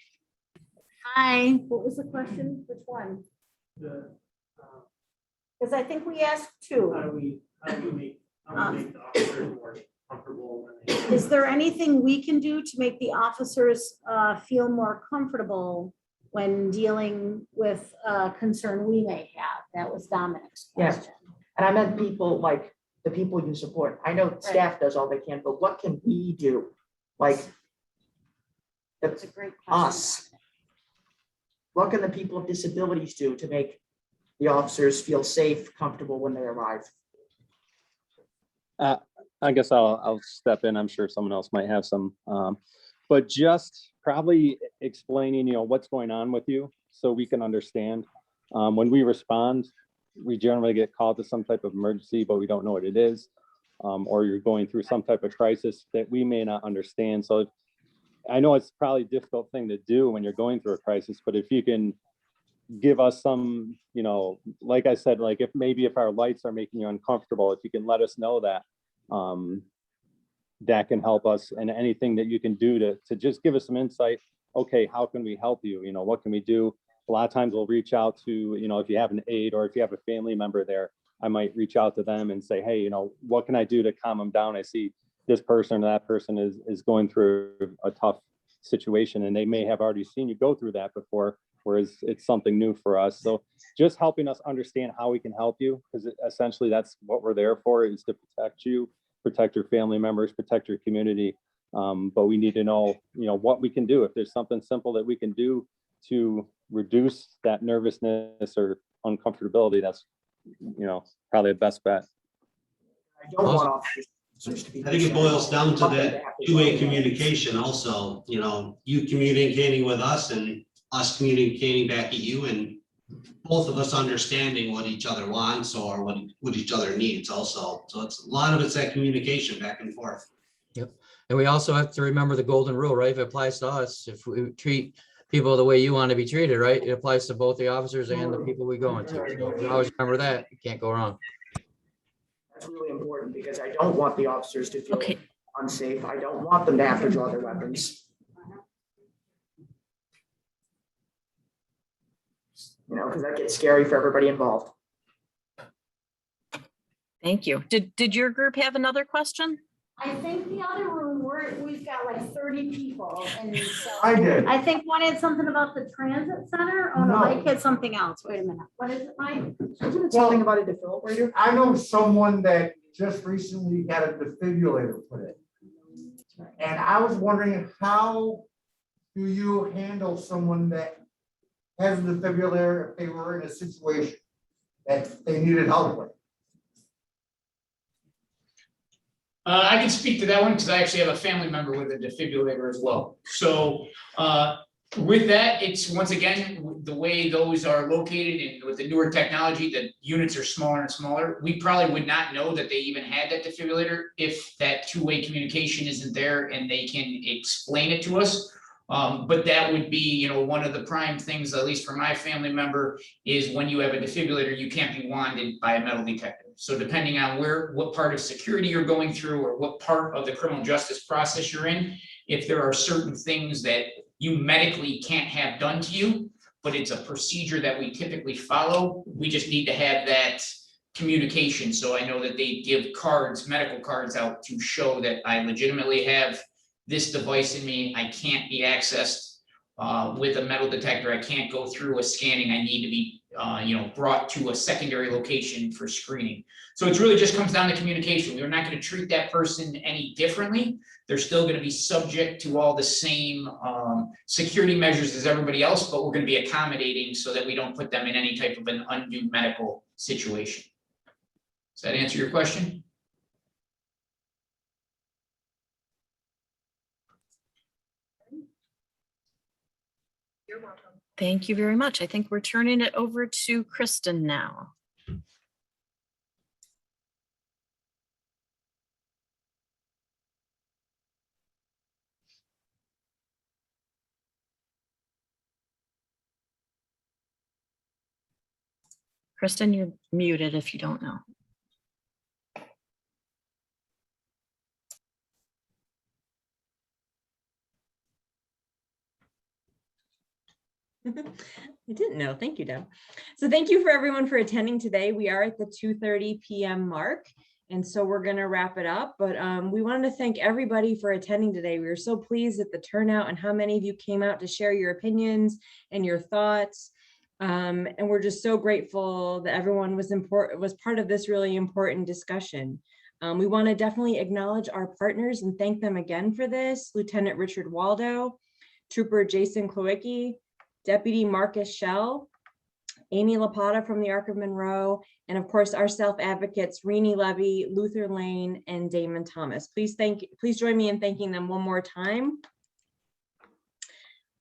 Hi, what was the question? Which one? Because I think we asked two. How do we make the officers more comfortable? Is there anything we can do to make the officers feel more comfortable when dealing with a concern we may have? That was Dominic's question. Yes, and I meant people like the people you support. I know staff does all they can, but what can we do? Like That's a great question. us. What can the people with disabilities do to make the officers feel safe, comfortable when they arrive? I guess I'll step in. I'm sure someone else might have some, but just probably explaining, what's going on with you so we can understand. When we respond, we generally get called to some type of emergency, but we don't know what it is, or you're going through some type of crisis that we may not understand. So I know it's probably a difficult thing to do when you're going through a crisis, but if you can give us some, like I said, like if our lights are making you uncomfortable, if you can let us know that, that can help us, and anything that you can do to just give us some insight. Okay, how can we help you? What can we do? A lot of times we'll reach out to, if you have an aide or if you have a family member there, I might reach out to them and say, hey, what can I do to calm them down? I see this person or that person is going through a tough situation, and they may have already seen you go through that before, whereas it's something new for us. So just helping us understand how we can help you, because essentially that's what we're there for, is to protect you, protect your family members, protect your community. But we need to know, what we can do. If there's something simple that we can do to reduce that nervousness or uncomfortability, that's, probably the best bet. I don't want officers to be. I think it boils down to that two-way communication also, you communicating with us and us communicating back at you, and both of us understanding what each other wants or what each other needs also. So it's a lot of it's that communication back and forth. Yep. And we also have to remember the golden rule, right? If it applies to us, if we treat people the way you want to be treated, right? It applies to both the officers and the people we go into. So if you always remember that, you can't go wrong. That's really important, because I don't want the officers to feel unsafe. I don't want them to have to draw their weapons. Because that gets scary for everybody involved. Thank you. Did your group have another question? I think the other room, we've got like 30 people. And so I did. I think one had something about the transit center. Oh, no, Mike had something else. Wait a minute. What is it, Mike? Something about a defibrillator? I know someone that just recently had a defibrillator put in. And I was wondering, how do you handle someone that has a defibrillator if they were in a situation that they needed help with? I can speak to that one because I actually have a family member with a defibrillator as well. So with that, it's once again, the way those are located and with the newer technology, the units are smaller and smaller. We probably would not know that they even had that defibrillator if that two-way communication isn't there and they can explain it to us. But that would be, you know, one of the prime things, at least for my family member, is when you have a defibrillator, you can't be wanded by a metal detector. So depending on what part of security you're going through or what part of the criminal justice process you're in, if there are certain things that you medically can't have done to you, but it's a procedure that we typically follow, we just need to have that communication. So I know that they give cards, medical cards out to show that I legitimately have this device in me. I can't be accessed with a metal detector. I can't go through a scanning. I need to be brought to a secondary location for screening. So it really just comes down to communication. We're not going to treat that person any differently. They're still going to be subject to all the same security measures as everybody else, but we're going to be accommodating so that we don't put them in any type of an undue medical situation. Does that answer your question? You're welcome. Thank you very much. I think we're turning it over to Kristen now. Kristen, you're muted if you don't know. I didn't know. Thank you, Deb. So thank you for everyone for attending today. We are at the 2:30 p.m. mark. And so we're going to wrap it up. But we wanted to thank everybody for attending today. We were so pleased at the turnout and how many of you came out to share your opinions and your thoughts. And we're just so grateful that everyone was part of this really important discussion. We want to definitely acknowledge our partners and thank them again for this. Lieutenant Richard Waldo, Trooper Jason Klowicki, Deputy Marcus Schell, Amy Lapata from the Arc of Monroe, and of course our self-advocates, Renee Levy, Luther Lane, and Damon Thomas. Please join me in thanking them one more time.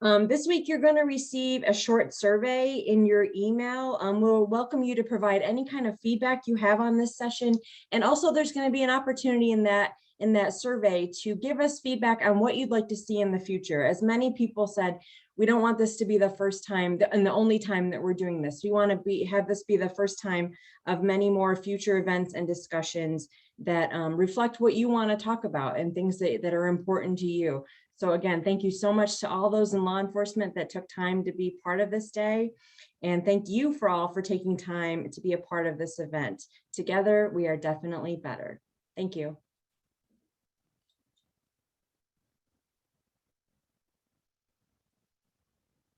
This week, you're going to receive a short survey in your email. We'll welcome you to provide any kind of feedback you have on this session. And also there's going to be an opportunity in that survey to give us feedback on what you'd like to see in the future. As many people said, we don't want this to be the first time and the only time that we're doing this. We want to have this be the first time of many more future events and discussions that reflect what you want to talk about and things that are important to you. So again, thank you so much to all those in law enforcement that took time to be part of this day. And thank you for all for taking time to be a part of this event. Together, we are definitely better. Thank you.